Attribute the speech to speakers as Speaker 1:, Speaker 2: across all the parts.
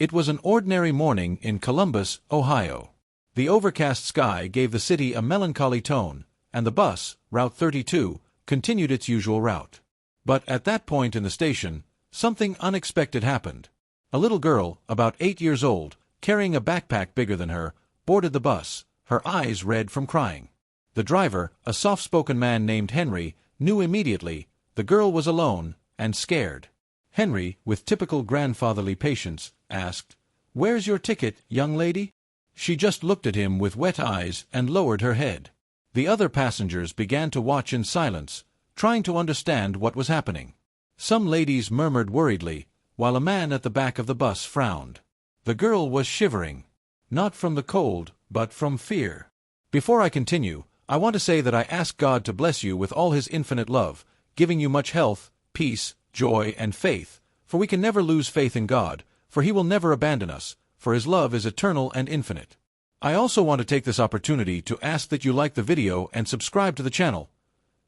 Speaker 1: It was an ordinary morning in Columbus, Ohio. The overcast sky gave the city a melancholy tone, and the bus, Route 32, continued its usual route. But at that point in the station, something unexpected happened. A little girl, about 8 years old, carrying a backpack bigger than her, boarded the bus, her eyes red from crying. The driver, a soft-spoken man named Henry, knew immediately the girl was alone and scared. Henry, with typical grandfatherly patience, asked, "Where's your ticket, young lady?" She just looked at him with wet eyes and lowered her head. The other passengers began to watch in silence, trying to understand what was happening. Some ladies murmured worriedly, while a man at the back of the bus frowned. The girl was shivering. Not from the cold, but from fear. Before I continue, I want to say that I ask God to bless you with all His infinite love, giving you much health, peace, joy, and faith, for we can never lose faith in God, for He will never abandon us, for His love is eternal and infinite. I also want to take this opportunity to ask that you like the video and subscribe to the channel.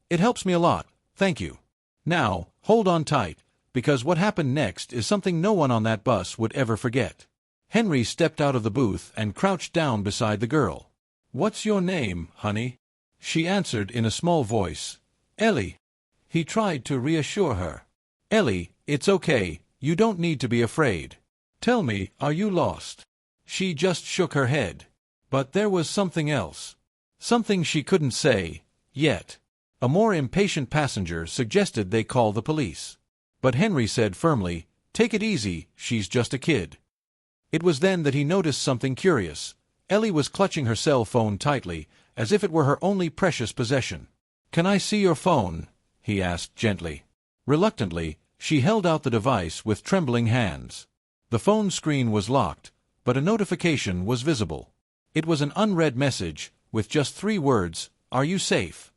Speaker 1: It helps me a lot, thank you. Now, hold on tight, because what happened next is something no one on that bus would ever forget. Henry stepped out of the booth and crouched down beside the girl. "What's your name, honey?" She answered in a small voice. "Ellie." He tried to reassure her. "Ellie, it's okay, you don't need to be afraid. Tell me, are you lost?" She just shook her head. But there was something else. Something she couldn't say, yet. A more impatient passenger suggested they call the police. But Henry said firmly, "Take it easy, she's just a kid." It was then that he noticed something curious. Ellie was clutching her cell phone tightly, as if it were her only precious possession. "Can I see your phone?" he asked gently. Reluctantly, she held out the device with trembling hands. The phone screen was locked, but a notification was visible. It was an unread message, with just 3 words, "Are you safe?"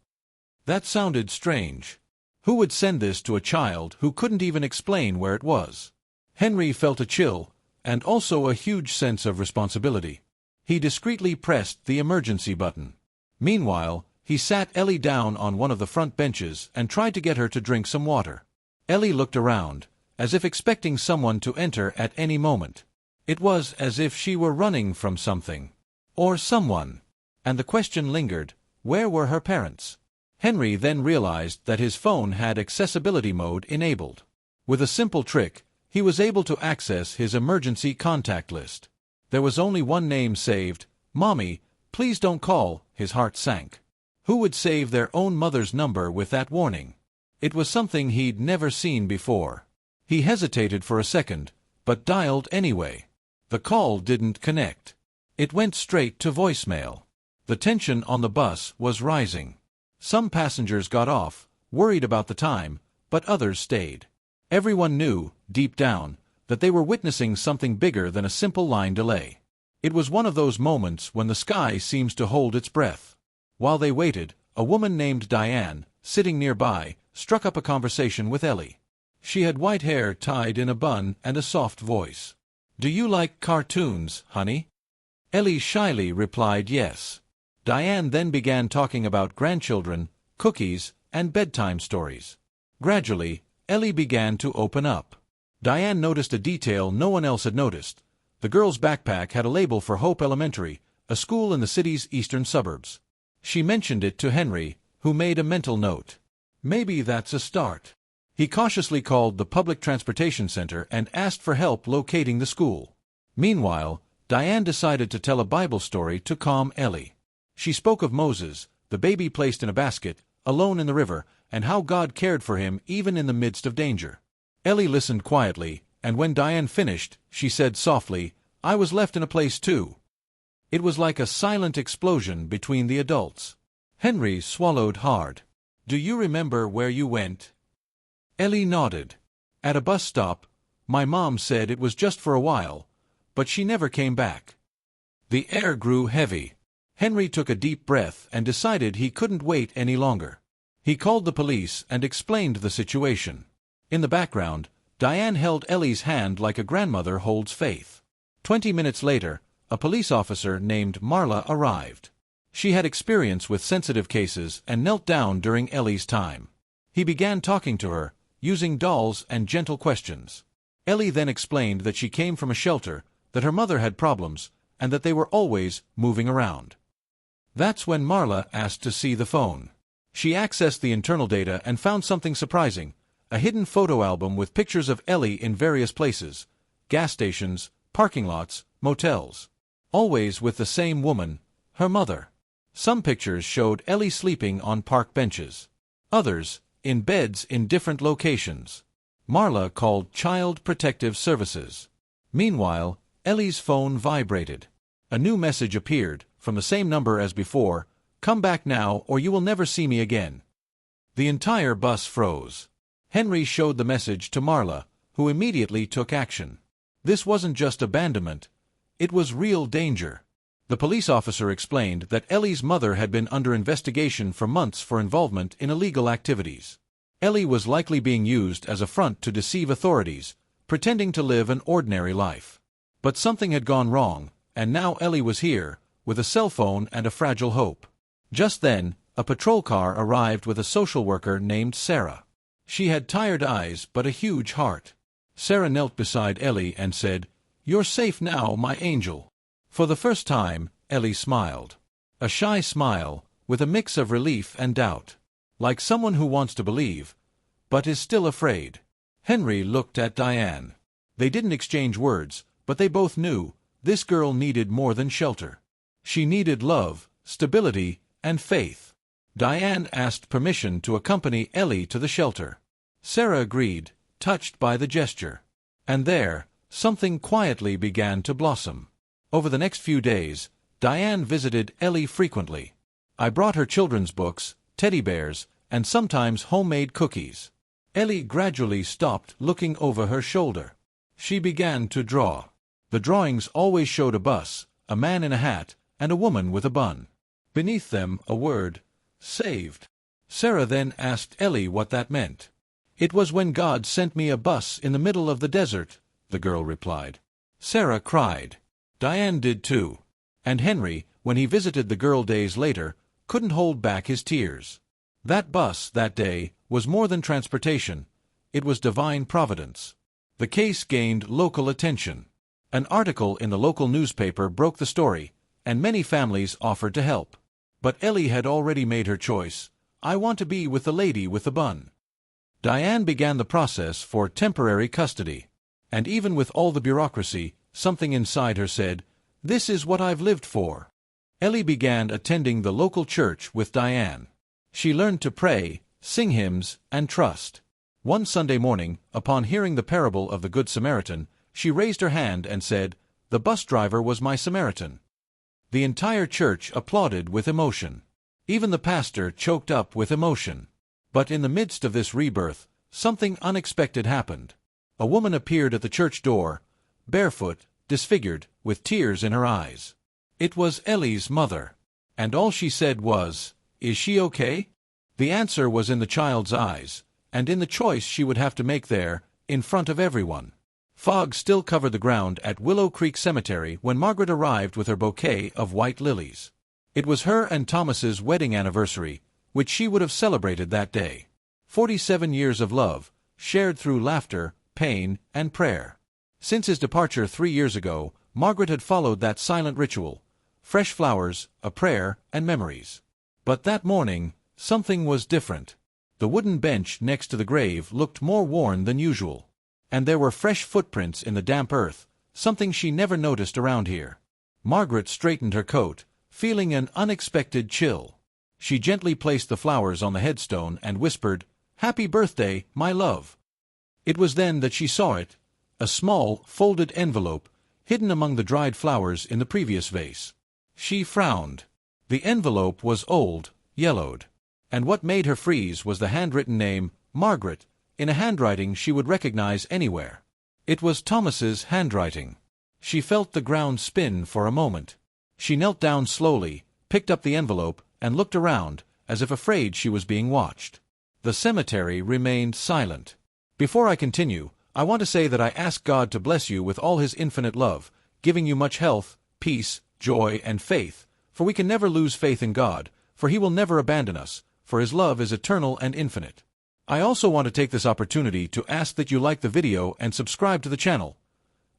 Speaker 1: That sounded strange. Who would send this to a child who couldn't even explain where it was? Henry felt a chill, and also a huge sense of responsibility. He discreetly pressed the emergency button. Meanwhile, he sat Ellie down on one of the front benches and tried to get her to drink some water. Ellie looked around, as if expecting someone to enter at any moment. It was as if she were running from something. Or someone. And the question lingered, where were her parents? Henry then realized that his phone had accessibility mode enabled. With a simple trick, he was able to access his emergency contact list. There was only one name saved, "Mommy, please don't call." His heart sank. Who would save their own mother's number with that warning? It was something he'd never seen before. He hesitated for a second, but dialed anyway. The call didn't connect. It went straight to voicemail. The tension on the bus was rising. Some passengers got off, worried about the time, but others stayed. Everyone knew, deep down, that they were witnessing something bigger than a simple line delay. It was one of those moments when the sky seems to hold its breath. While they waited, a woman named Diane, sitting nearby, struck up a conversation with Ellie. She had white hair tied in a bun and a soft voice. "Do you like cartoons, honey?" Ellie shyly replied yes. Diane then began talking about grandchildren, cookies, and bedtime stories. Gradually, Ellie began to open up. Diane noticed a detail no one else had noticed. The girl's backpack had a label for Hope Elementary, a school in the city's eastern suburbs. She mentioned it to Henry, who made a mental note. Maybe that's a start. He cautiously called the public transportation center and asked for help locating the school. Meanwhile, Diane decided to tell a Bible story to calm Ellie. She spoke of Moses, the baby placed in a basket, alone in the river, and how God cared for him even in the midst of danger. Ellie listened quietly, and when Diane finished, she said softly, "I was left in a place too." It was like a silent explosion between the adults. Henry swallowed hard. "Do you remember where you went?" Ellie nodded. "At a bus stop. My mom said it was just for a while, but she never came back." The air grew heavy. Henry took a deep breath and decided he couldn't wait any longer. He called the police and explained the situation. In the background, Diane held Ellie's hand like a grandmother holds faith. 20 minutes later, a police officer named Marla arrived. She had experience with sensitive cases and knelt down during Ellie's time. He began talking to her, using dolls and gentle questions. Ellie then explained that she came from a shelter, that her mother had problems, and that they were always moving around. That's when Marla asked to see the phone. She accessed the internal data and found something surprising, a hidden photo album with pictures of Ellie in various places, gas stations, parking lots, motels. Always with the same woman, her mother. Some pictures showed Ellie sleeping on park benches. Others, in beds in different locations. Marla called Child Protective Services. Meanwhile, Ellie's phone vibrated. A new message appeared, from the same number as before, "Come back now or you will never see me again." The entire bus froze. Henry showed the message to Marla, who immediately took action. This wasn't just abandonment, it was real danger. The police officer explained that Ellie's mother had been under investigation for months for involvement in illegal activities. Ellie was likely being used as a front to deceive authorities, pretending to live an ordinary life. But something had gone wrong, and now Ellie was here, with a cell phone and a fragile hope. Just then, a patrol car arrived with a social worker named Sarah. She had tired eyes but a huge heart. Sarah knelt beside Ellie and said, "You're safe now, my angel." For the first time, Ellie smiled. A shy smile, with a mix of relief and doubt. Like someone who wants to believe, but is still afraid. Henry looked at Diane. They didn't exchange words, but they both knew this girl needed more than shelter. She needed love, stability, and faith. Diane asked permission to accompany Ellie to the shelter. Sarah agreed, touched by the gesture. And there, something quietly began to blossom. Over the next few days, Diane visited Ellie frequently. I brought her children's books, teddy bears, and sometimes homemade cookies. Ellie gradually stopped looking over her shoulder. She began to draw. The drawings always showed a bus, a man in a hat, and a woman with a bun. Beneath them, a word, "Saved." Sarah then asked Ellie what that meant. "It was when God sent me a bus in the middle of the desert," the girl replied. Sarah cried. Diane did too. And Henry, when he visited the girl days later, couldn't hold back his tears. That bus, that day, was more than transportation. It was divine providence. The case gained local attention. An article in the local newspaper broke the story, and many families offered to help. But Ellie had already made her choice. "I want to be with the lady with the bun." Diane began the process for temporary custody. And even with all the bureaucracy, something inside her said, "This is what I've lived for." Ellie began attending the local church with Diane. She learned to pray, sing hymns, and trust. One Sunday morning, upon hearing the parable of the Good Samaritan, she raised her hand and said, "The bus driver was my Samaritan." The entire church applauded with emotion. Even the pastor choked up with emotion. But in the midst of this rebirth, something unexpected happened. A woman appeared at the church door, barefoot, disfigured, with tears in her eyes. It was Ellie's mother. And all she said was, "Is she okay?" The answer was in the child's eyes, and in the choice she would have to make there, in front of everyone. Fog still covered the ground at Willow Creek Cemetery when Margaret arrived with her bouquet of white lilies. It was her and Thomas's wedding anniversary, which she would have celebrated that day. 47 years of love, shared through laughter, pain, and prayer. Since his departure 3 years ago, Margaret had followed that silent ritual: fresh flowers, a prayer, and memories. But that morning, something was different. The wooden bench next to the grave looked more worn than usual. And there were fresh footprints in the damp earth, something she never noticed around here. Margaret straightened her coat, feeling an unexpected chill. She gently placed the flowers on the headstone and whispered, "Happy birthday, my love." It was then that she saw it, a small, folded envelope, hidden among the dried flowers in the previous vase. She frowned. The envelope was old, yellowed. And what made her freeze was the handwritten name, Margaret, in a handwriting she would recognize anywhere. It was Thomas's handwriting. She felt the ground spin for a moment. She knelt down slowly, picked up the envelope, and looked around, as if afraid she was being watched. The cemetery remained silent. Before I continue, I want to say that I ask God to bless you with all His infinite love, giving you much health, peace, joy, and faith, for we can never lose faith in God, for He will never abandon us, for His love is eternal and infinite. I also want to take this opportunity to ask that you like the video and subscribe to the channel.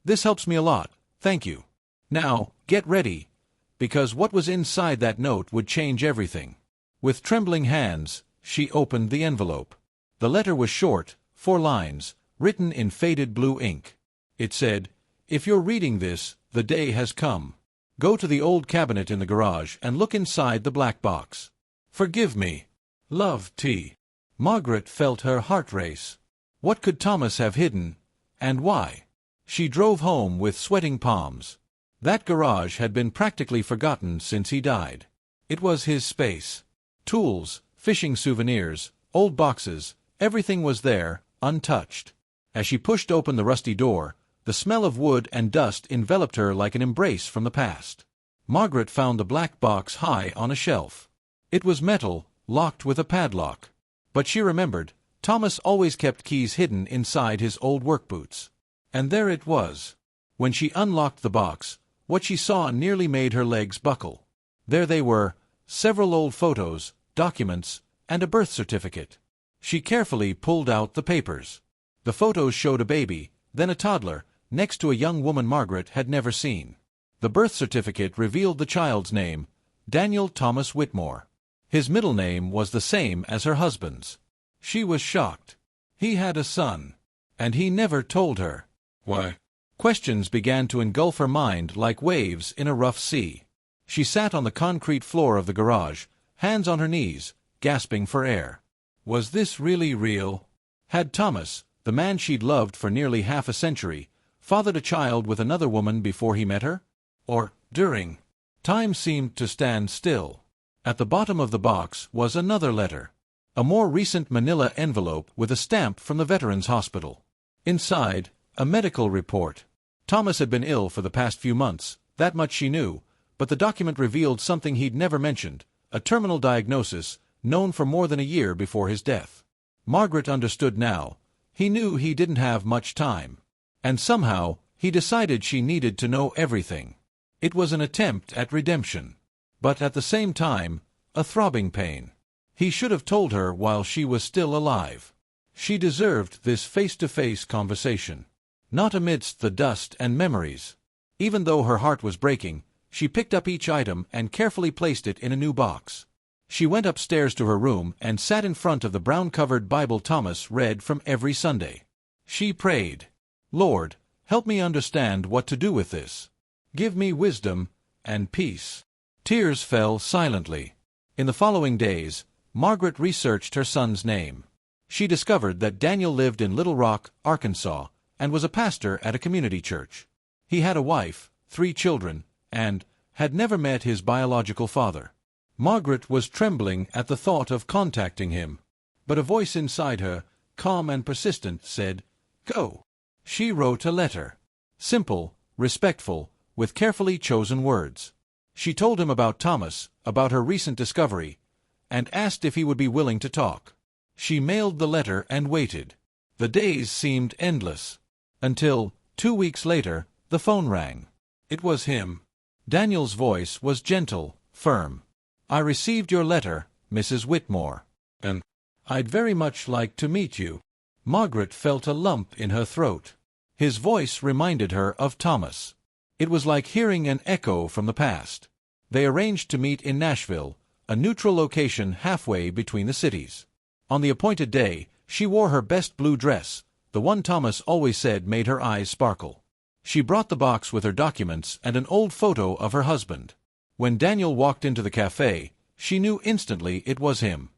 Speaker 1: This helps me a lot, thank you. Now, get ready, because what was inside that note would change everything. With trembling hands, she opened the envelope. The letter was short, 4 lines, written in faded blue ink. It said, "If you're reading this, the day has come. Go to the old cabinet in the garage and look inside the black box. Forgive me. Love, T." Margaret felt her heart race. What could Thomas have hidden, and why? She drove home with sweating palms. That garage had been practically forgotten since he died. It was his space. Tools, fishing souvenirs, old boxes, everything was there, untouched. As she pushed open the rusty door, the smell of wood and dust enveloped her like an embrace from the past. Margaret found the black box high on a shelf. It was metal, locked with a padlock. But she remembered, Thomas always kept keys hidden inside his old work boots. And there it was. When she unlocked the box, what she saw nearly made her legs buckle. There they were, several old photos, documents, and a birth certificate. She carefully pulled out the papers. The photos showed a baby, then a toddler, next to a young woman Margaret had never seen. The birth certificate revealed the child's name, Daniel Thomas Whitmore. His middle name was the same as her husband's. She was shocked. He had a son. And he never told her. Why? Questions began to engulf her mind like waves in a rough sea. She sat on the concrete floor of the garage, hands on her knees, gasping for air. Was this really real? Had Thomas, the man she'd loved for nearly half a century, fathered a child with another woman before he met her? Or, during? Time seemed to stand still. At the bottom of the box was another letter. A more recent manila envelope with a stamp from the Veterans Hospital. Inside, a medical report. Thomas had been ill for the past few months, that much she knew, but the document revealed something he'd never mentioned, a terminal diagnosis, known for more than a year before his death. Margaret understood now. He knew he didn't have much time. And somehow, he decided she needed to know everything. It was an attempt at redemption. But at the same time, a throbbing pain. He should have told her while she was still alive. She deserved this face-to-face conversation. Not amidst the dust and memories. Even though her heart was breaking, she picked up each item and carefully placed it in a new box. She went upstairs to her room and sat in front of the brown-covered Bible Thomas read from every Sunday. She prayed, "Lord, help me understand what to do with this. Give me wisdom and peace." Tears fell silently. In the following days, Margaret researched her son's name. She discovered that Daniel lived in Little Rock, Arkansas, and was a pastor at a community church. He had a wife, 3 children, and had never met his biological father. Margaret was trembling at the thought of contacting him. But a voice inside her, calm and persistent, said, "Go." She wrote a letter. Simple, respectful, with carefully chosen words. She told him about Thomas, about her recent discovery, and asked if he would be willing to talk. She mailed the letter and waited. The days seemed endless. Until, 2 weeks later, the phone rang. It was him. Daniel's voice was gentle, firm. "I received your letter, Mrs. Whitmore. And I'd very much like to meet you." Margaret felt a lump in her throat. His voice reminded her of Thomas. It was like hearing an echo from the past. They arranged to meet in Nashville, a neutral location halfway between the cities. On the appointed day, she wore her best blue dress, the one Thomas always said made her eyes sparkle. She brought the box with her documents and an old photo of her husband. When Daniel walked into the cafe, she knew instantly it was him.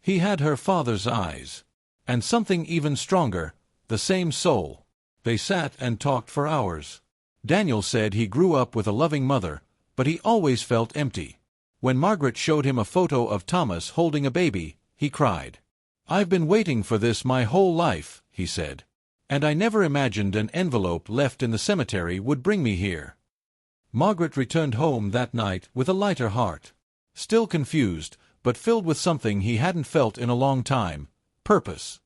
Speaker 1: He had her father's eyes. And something even stronger, the same soul. They sat and talked for hours. Daniel said he grew up with a loving mother, but he always felt empty. When Margaret showed him a photo of Thomas holding a baby, he cried. "I've been waiting for this my whole life," he said. "And I never imagined an envelope left in the cemetery would bring me here." Margaret returned home that night with a lighter heart. Still confused, but filled with something he hadn't felt in a long time, purpose.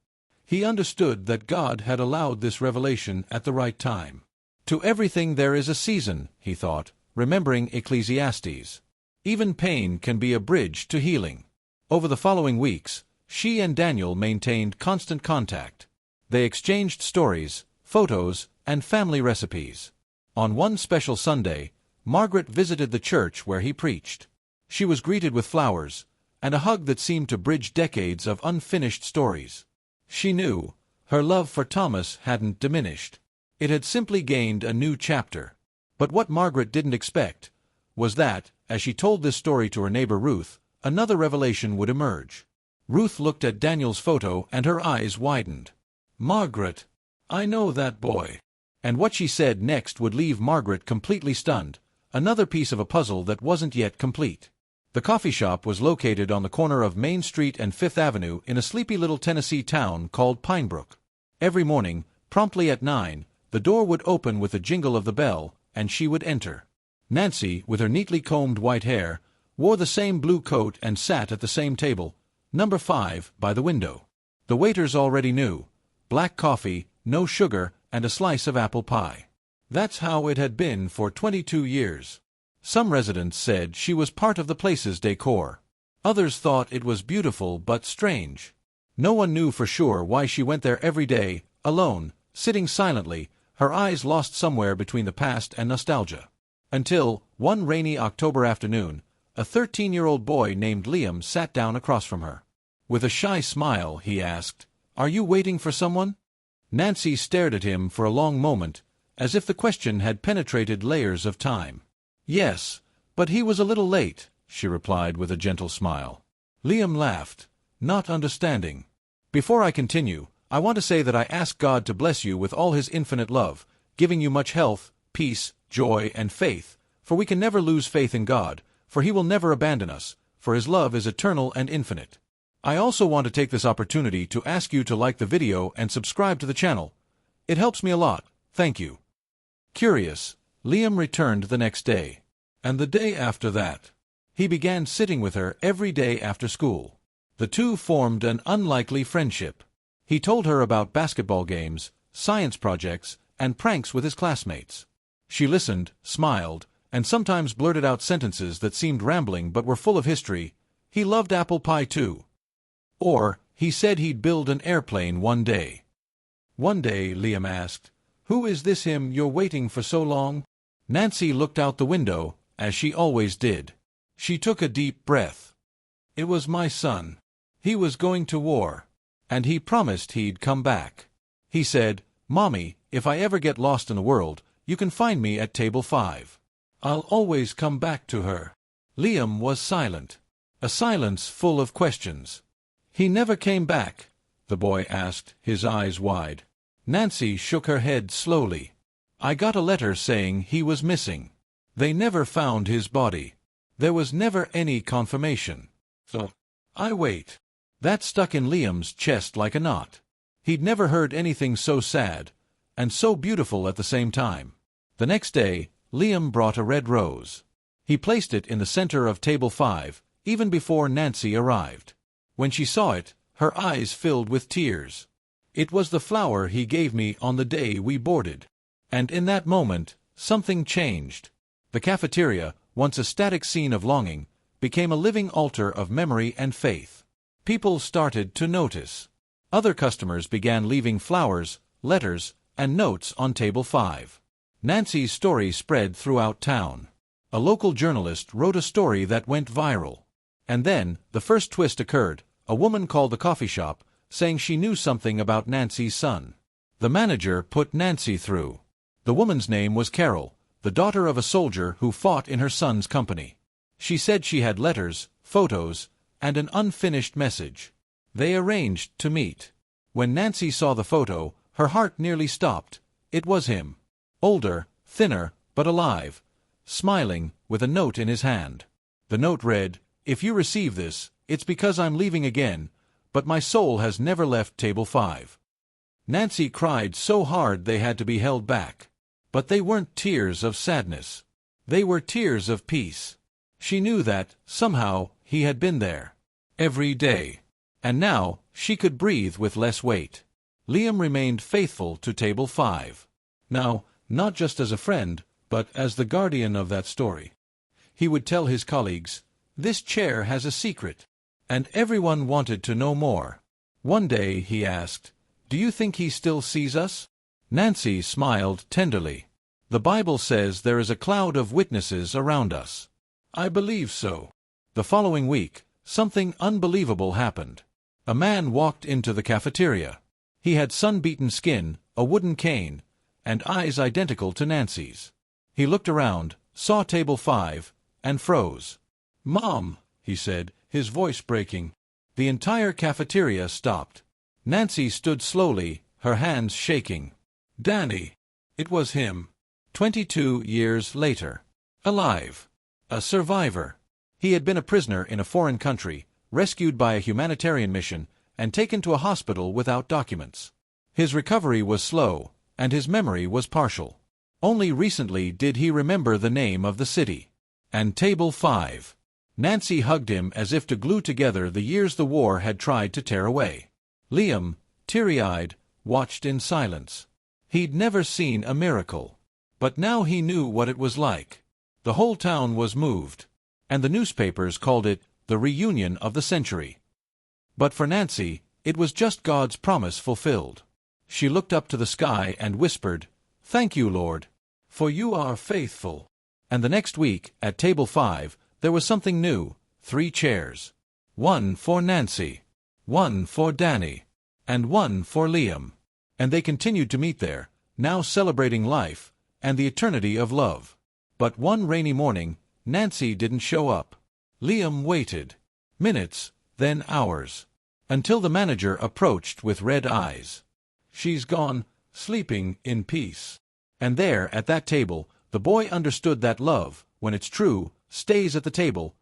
Speaker 1: He understood that God had allowed this revelation at the right time. To everything there is a season, he thought, remembering Ecclesiastes. Even pain can be a bridge to healing. Over the following weeks, She and Daniel maintained constant contact. They exchanged stories, photos, and family recipes. On one special Sunday, Margaret visited the church where he preached. She was greeted with flowers, and a hug that seemed to bridge decades of unfinished stories. She knew her love for Thomas hadn't diminished. It had simply gained a new chapter. But what Margaret didn't expect was that, as she told this story to her neighbor Ruth, another revelation would emerge. Ruth looked at Daniel's photo and her eyes widened. "Margaret, I know that boy." And what she said next would leave Margaret completely stunned, another piece of a puzzle that wasn't yet complete. The coffee shop was located on the corner of Main Street and Fifth Avenue in a sleepy little Tennessee town called Pinebrook. Every morning, promptly at 9, the door would open with the jingle of the bell, and she would enter. Nancy, with her neatly combed white hair, wore the same blue coat and sat at the same table, number 5, by the window. The waiters already knew: black coffee, no sugar, and a slice of apple pie. That's how it had been for 22 years. Some residents said she was part of the place's decor. Others thought it was beautiful but strange. No one knew for sure why she went there every day, alone, sitting silently, her eyes lost somewhere between the past and nostalgia. Until, one rainy October afternoon, a 13-year-old boy named Liam sat down across from her. With a shy smile, he asked, "Are you waiting for someone?" Nancy stared at him for a long moment, as if the question had penetrated layers of time. "Yes, but he was a little late," she replied with a gentle smile. Liam laughed, not understanding. "Before I continue, I want to say that I ask God to bless you with all His infinite love, giving you much health, peace, joy, and faith, for we can never lose faith in God, for He will never abandon us, for His love is eternal and infinite. I also want to take this opportunity to ask you to like the video and subscribe to the channel. It helps me a lot, thank you." Curious, Liam returned the next day. And the day after that. He began sitting with her every day after school. The two formed an unlikely friendship. He told her about basketball games, science projects, and pranks with his classmates. She listened, smiled, and sometimes blurted out sentences that seemed rambling but were full of history. He loved apple pie too. Or, he said he'd build an airplane one day. One day, Liam asked, "Who is this him you're waiting for so long?" Nancy looked out the window, as she always did. She took a deep breath. "It was my son. He was going to war. And he promised he'd come back. He said, 'Mommy, if I ever get lost in the world, you can find me at table 5. I'll always come back to her.'" Liam was silent. A silence full of questions. "He never came back?" the boy asked, his eyes wide. Nancy shook her head slowly. "I got a letter saying he was missing. They never found his body. There was never any confirmation. So, I wait." That stuck in Liam's chest like a knot. He'd never heard anything so sad, and so beautiful at the same time. The next day, Liam brought a red rose. He placed it in the center of table 5, even before Nancy arrived. When she saw it, her eyes filled with tears. "It was the flower he gave me on the day we boarded." And in that moment, something changed. The cafeteria, once a static scene of longing, became a living altar of memory and faith. People started to notice. Other customers began leaving flowers, letters, and notes on table 5. Nancy's story spread throughout town. A local journalist wrote a story that went viral. And then, the first twist occurred. A woman called the coffee shop, saying she knew something about Nancy's son. The manager put Nancy through. The woman's name was Carol, the daughter of a soldier who fought in her son's company. She said she had letters, photos, and an unfinished message. They arranged to meet. When Nancy saw the photo, her heart nearly stopped. It was him. Older, thinner, but alive, smiling, with a note in his hand. The note read, "If you receive this, it's because I'm leaving again, but my soul has never left table 5. Nancy cried so hard they had to be held back. But they weren't tears of sadness. They were tears of peace. She knew that, somehow, he had been there. Every day. And now, she could breathe with less weight. Liam remained faithful to table 5. Now, not just as a friend, but as the guardian of that story. He would tell his colleagues, "This chair has a secret." And everyone wanted to know more. One day he asked, "Do you think he still sees us?" Nancy smiled tenderly. "The Bible says there is a cloud of witnesses around us." "I believe so." The following week, something unbelievable happened. A man walked into the cafeteria. He had sun-beaten skin, a wooden cane, and eyes identical to Nancy's. He looked around, saw table 5, and froze. "Mom," he said, his voice breaking. The entire cafeteria stopped. Nancy stood slowly, her hands shaking. "Danny." It was him. 22 years later. Alive. A survivor. He had been a prisoner in a foreign country, rescued by a humanitarian mission, and taken to a hospital without documents. His recovery was slow, and his memory was partial. Only recently did he remember the name of the city. And table 5. Nancy hugged him as if to glue together the years the war had tried to tear away. Liam, teary-eyed, watched in silence. He'd never seen a miracle. But now he knew what it was like. The whole town was moved, and the newspapers called it the reunion of the century. But for Nancy, it was just God's promise fulfilled. She looked up to the sky and whispered, "Thank you, Lord, for you are faithful." And the next week, at table 5, there was something new: 3 chairs. One for Nancy, one for Danny, and one for Liam. And they continued to meet there, now celebrating life and the eternity of love. But one rainy morning, Nancy didn't show up. Liam waited. Minutes, then hours. Until the manager approached with red eyes. "She's gone, sleeping in peace." And there, at that table, the boy understood that love, when it's true, stays at the table,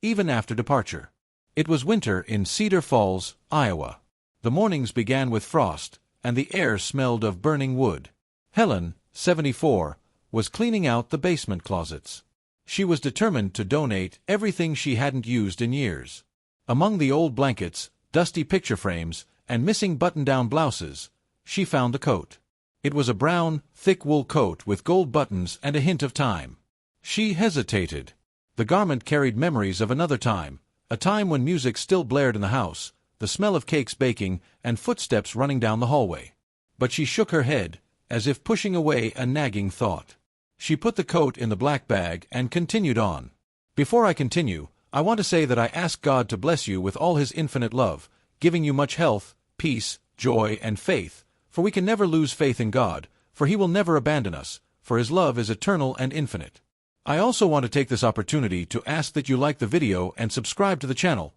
Speaker 1: even after departure. It was winter in Cedar Falls, Iowa. The mornings began with frost, and the air smelled of burning wood. Helen, 74, was cleaning out the basement closets. She was determined to donate everything she hadn't used in years. Among the old blankets, dusty picture frames, and missing button-down blouses, she found the coat. It was a brown, thick wool coat with gold buttons and a hint of time. She hesitated. The garment carried memories of another time, a time when music still blared in the house, the smell of cakes baking, and footsteps running down the hallway. But she shook her head, as if pushing away a nagging thought. She put the coat in the black bag and continued on. "Before I continue, I want to say that I ask God to bless you with all His infinite love, giving you much health, peace, joy, and faith, for we can never lose faith in God, for He will never abandon us, for His love is eternal and infinite. I also want to take this opportunity to ask that you like the video and subscribe to the channel.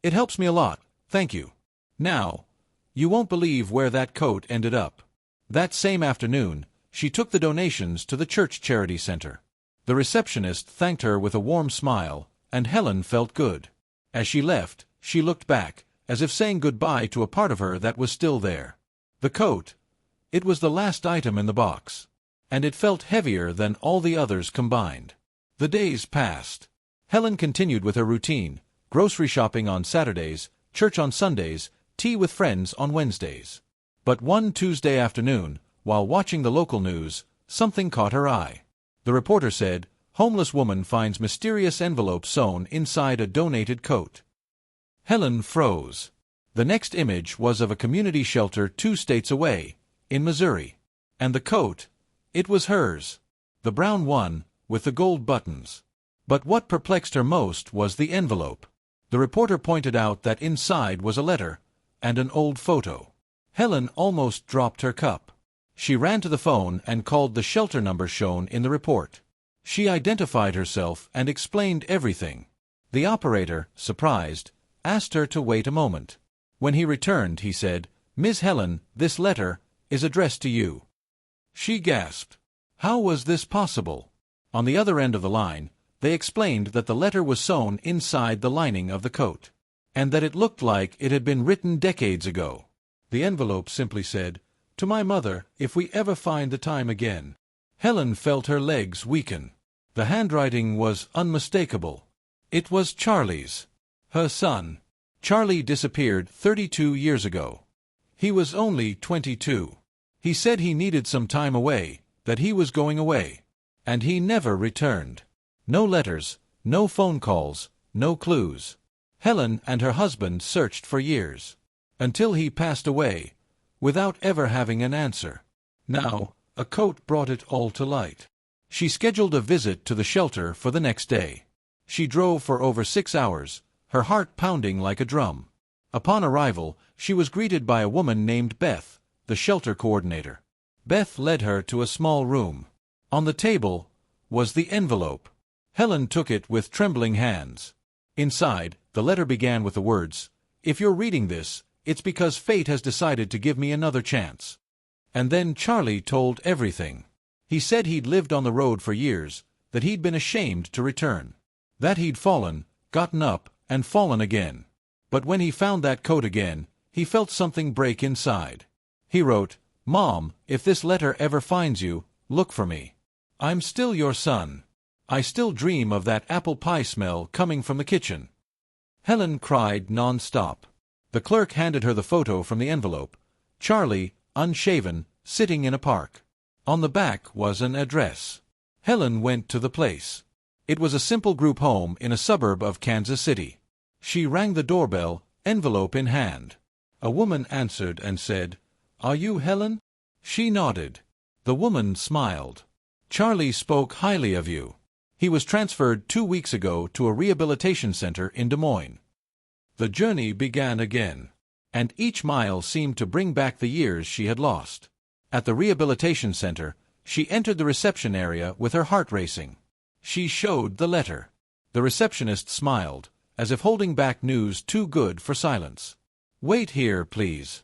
Speaker 1: It helps me a lot, thank you." Now, you won't believe where that coat ended up. That same afternoon, she took the donations to the church charity center. The receptionist thanked her with a warm smile, and Helen felt good. As she left, she looked back, as if saying goodbye to a part of her that was still there. The coat. It was the last item in the box. And it felt heavier than all the others combined. The days passed. Helen continued with her routine: grocery shopping on Saturdays, church on Sundays, tea with friends on Wednesdays. But one Tuesday afternoon, while watching the local news, something caught her eye. The reporter said, "Homeless woman finds mysterious envelope sewn inside a donated coat." Helen froze. The next image was of a community shelter 2 states away, in Missouri. And the coat, it was hers. The brown one, with the gold buttons. But what perplexed her most was the envelope. The reporter pointed out that inside was a letter, and an old photo. Helen almost dropped her cup. She ran to the phone and called the shelter number shown in the report. She identified herself and explained everything. The operator, surprised, asked her to wait a moment. When he returned, he said, "Ms. Helen, this letter is addressed to you." She gasped. How was this possible? On the other end of the line, they explained that the letter was sewn inside the lining of the coat, and that it looked like it had been written decades ago. The envelope simply said, "To my mother, if we ever find the time again." Helen felt her legs weaken. The handwriting was unmistakable. It was Charlie's. Her son. Charlie disappeared 32 years ago. He was only 22. He said he needed some time away, that he was going away. And he never returned. No letters, no phone calls, no clues. Helen and her husband searched for years, until he passed away, without ever having an answer. Now, a coat brought it all to light. She scheduled a visit to the shelter for the next day. She drove for over 6 hours, her heart pounding like a drum. Upon arrival, she was greeted by a woman named Beth, the shelter coordinator. Beth led her to a small room. On the table was the envelope. Helen took it with trembling hands. Inside, the letter began with the words, "If you're reading this, it's because fate has decided to give me another chance." And then Charlie told everything. He said he'd lived on the road for years, that he'd been ashamed to return, that he'd fallen, gotten up, and fallen again. But when he found that coat again, he felt something break inside. He wrote, "Mom, if this letter ever finds you, look for me. I'm still your son. I still dream of that apple pie smell coming from the kitchen." Helen cried non-stop. The clerk handed her the photo from the envelope. Charlie, unshaven, sitting in a park. On the back was an address. Helen went to the place. It was a simple group home in a suburb of Kansas City. She rang the doorbell, envelope in hand. A woman answered and said, "Are you Helen?" She nodded. The woman smiled. "Charlie spoke highly of you. He was transferred 2 weeks ago to a rehabilitation center in Des Moines." The journey began again, and each mile seemed to bring back the years she had lost. At the rehabilitation center, she entered the reception area with her heart racing. She showed the letter. The receptionist smiled, as if holding back news too good for silence. "Wait here, please."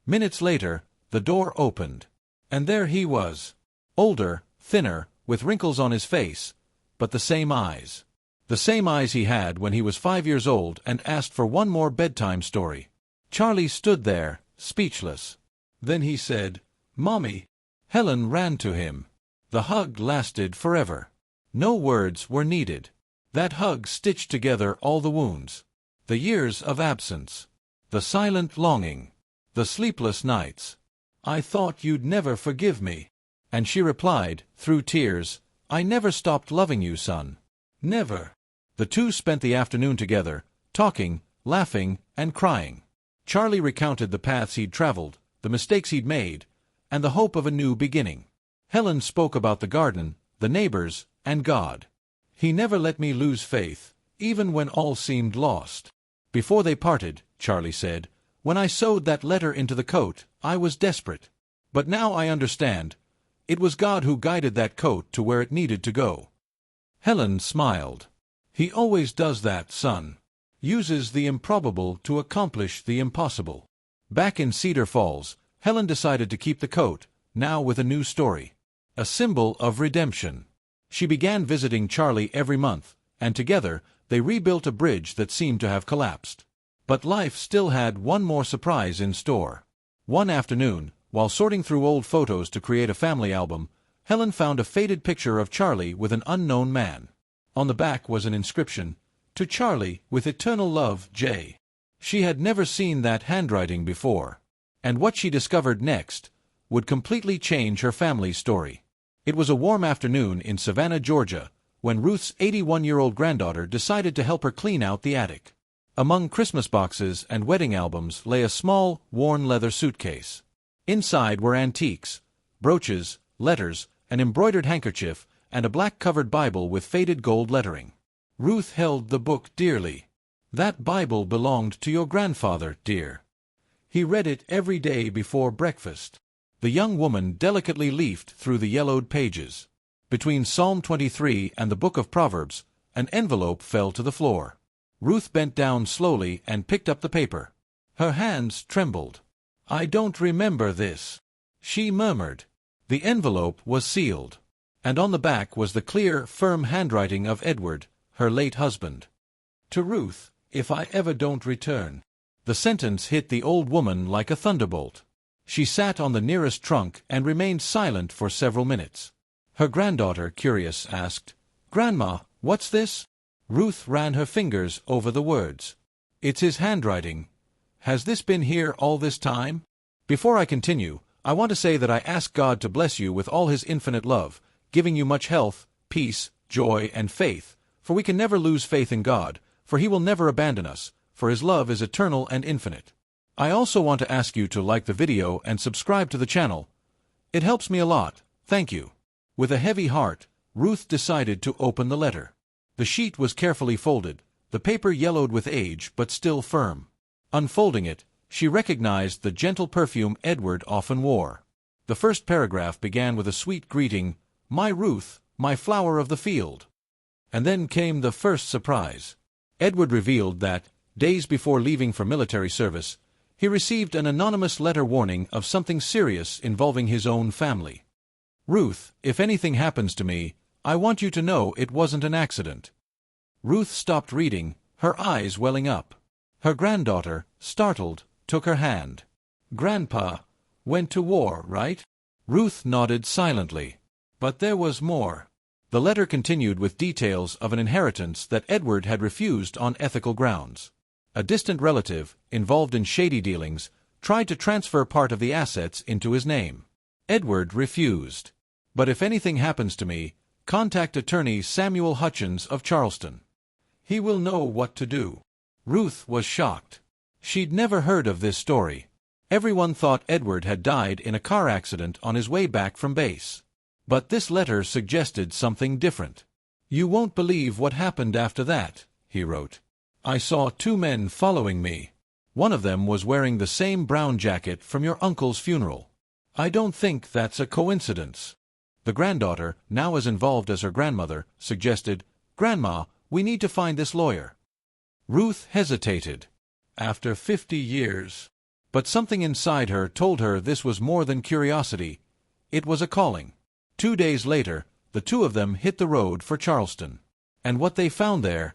Speaker 1: Minutes later, the door opened, and there he was. Older, thinner, with wrinkles on his face, but the same eyes. The same eyes he had when he was 5 years old and asked for one more bedtime story. Charlie stood there, speechless. Then he said, "Mommy." Helen ran to him. The hug lasted forever. No words were needed. That hug stitched together all the wounds. The years of absence. The silent longing. The sleepless nights. "I thought you'd never forgive me." And she replied, through tears, "I never stopped loving you, son. Never." The two spent the afternoon together, talking, laughing, and crying. Charlie recounted the paths he'd traveled, the mistakes he'd made, and the hope of a new beginning. Helen spoke about the garden, the neighbors, and God. "He never let me lose faith, even when all seemed lost." Before they parted, Charlie said, "When I sewed that letter into the coat, I was desperate. But now I understand. It was God who guided that coat to where it needed to go." Helen smiled. "He always does that, son. Uses the improbable to accomplish the impossible." Back in Cedar Falls, Helen decided to keep the coat, now with a new story. A symbol of redemption. She began visiting Charlie every month, and together they rebuilt a bridge that seemed to have collapsed. But life still had one more surprise in store. One afternoon, while sorting through old photos to create a family album, Helen found a faded picture of Charlie with an unknown man. On the back was an inscription, "To Charlie, with eternal love, J." She had never seen that handwriting before. And what she discovered next would completely change her family's story. It was a warm afternoon in Savannah, Georgia, when Ruth's 81-year-old granddaughter decided to help her clean out the attic. Among Christmas boxes and wedding albums lay a small, worn leather suitcase. Inside were antiques, brooches, letters, an embroidered handkerchief, and a black-covered Bible with faded gold lettering. Ruth held the book dearly. "That Bible belonged to your grandfather, dear. He read it every day before breakfast." The young woman delicately leafed through the yellowed pages. Between Psalm 23 and the Book of Proverbs, an envelope fell to the floor. Ruth bent down slowly and picked up the paper. Her hands trembled. "I don't remember this," she murmured. The envelope was sealed, and on the back was the clear, firm handwriting of Edward, her late husband. "To Ruth, if I ever don't return." The sentence hit the old woman like a thunderbolt. She sat on the nearest trunk and remained silent for several minutes. Her granddaughter, curious, asked, "Grandma, what's this?" Ruth ran her fingers over the words. "It's his handwriting. Has this been here all this time?" "Before I continue, I want to say that I ask God to bless you with all his infinite love, giving you much health, peace, joy, and faith, for we can never lose faith in God, for he will never abandon us, for his love is eternal and infinite. I also want to ask you to like the video and subscribe to the channel. It helps me a lot, thank you. With a heavy heart, Ruth decided to open the letter. The sheet was carefully folded, the paper yellowed with age but still firm. Unfolding it, she recognized the gentle perfume Edward often wore. The first paragraph began with a sweet greeting, "My Ruth, my flower of the field." And then came the first surprise. Edward revealed that, days before leaving for military service, he received an anonymous letter warning of something serious involving his own family. "Ruth, if anything happens to me, I want you to know it wasn't an accident." Ruth stopped reading, her eyes welling up. Her granddaughter, startled, took her hand. "Grandpa went to war, right?" Ruth nodded silently. But there was more. The letter continued with details of an inheritance that Edward had refused on ethical grounds. A distant relative, involved in shady dealings, tried to transfer part of the assets into his name. Edward refused. "But if anything happens to me, contact attorney Samuel Hutchins of Charleston. He will know what to do." Ruth was shocked. She'd never heard of this story. Everyone thought Edward had died in a car accident on his way back from base. But this letter suggested something different. "You won't believe what happened after that," he wrote. "I saw two men following me. One of them was wearing the same brown jacket from your uncle's funeral. I don't think that's a coincidence." The granddaughter, now as involved as her grandmother, suggested, "Grandma, we need to find this lawyer." Ruth hesitated. After 50 years. But something inside her told her this was more than curiosity. It was a calling. 2 days later, the two of them hit the road for Charleston. And what they found there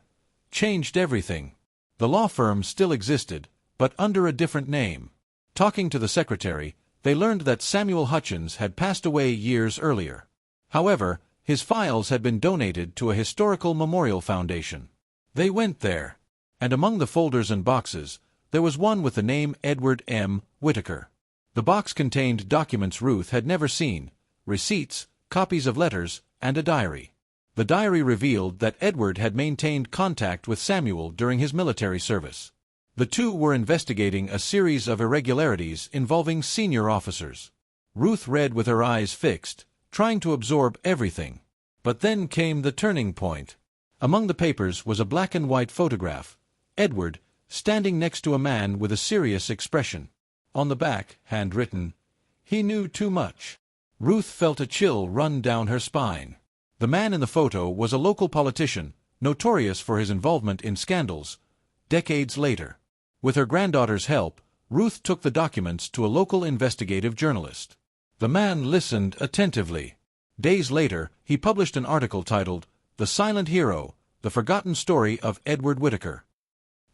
Speaker 1: changed everything. The law firm still existed, but under a different name. Talking to the secretary, they learned that Samuel Hutchins had passed away years earlier. However, his files had been donated to a historical memorial foundation. They went there, and among the folders and boxes, there was one with the name Edward M. Whittaker. The box contained documents Ruth had never seen, receipts, copies of letters, and a diary. The diary revealed that Edward had maintained contact with Samuel during his military service. The two were investigating a series of irregularities involving senior officers. Ruth read with her eyes fixed, trying to absorb everything. But then came the turning point. Among the papers was a black-and-white photograph. Edward, standing next to a man with a serious expression. On the back, handwritten, "He knew too much." Ruth felt a chill run down her spine. The man in the photo was a local politician, notorious for his involvement in scandals. Decades later, with her granddaughter's help, Ruth took the documents to a local investigative journalist. The man listened attentively. Days later, he published an article titled, "The Silent Hero, The Forgotten Story of Edward Whittaker."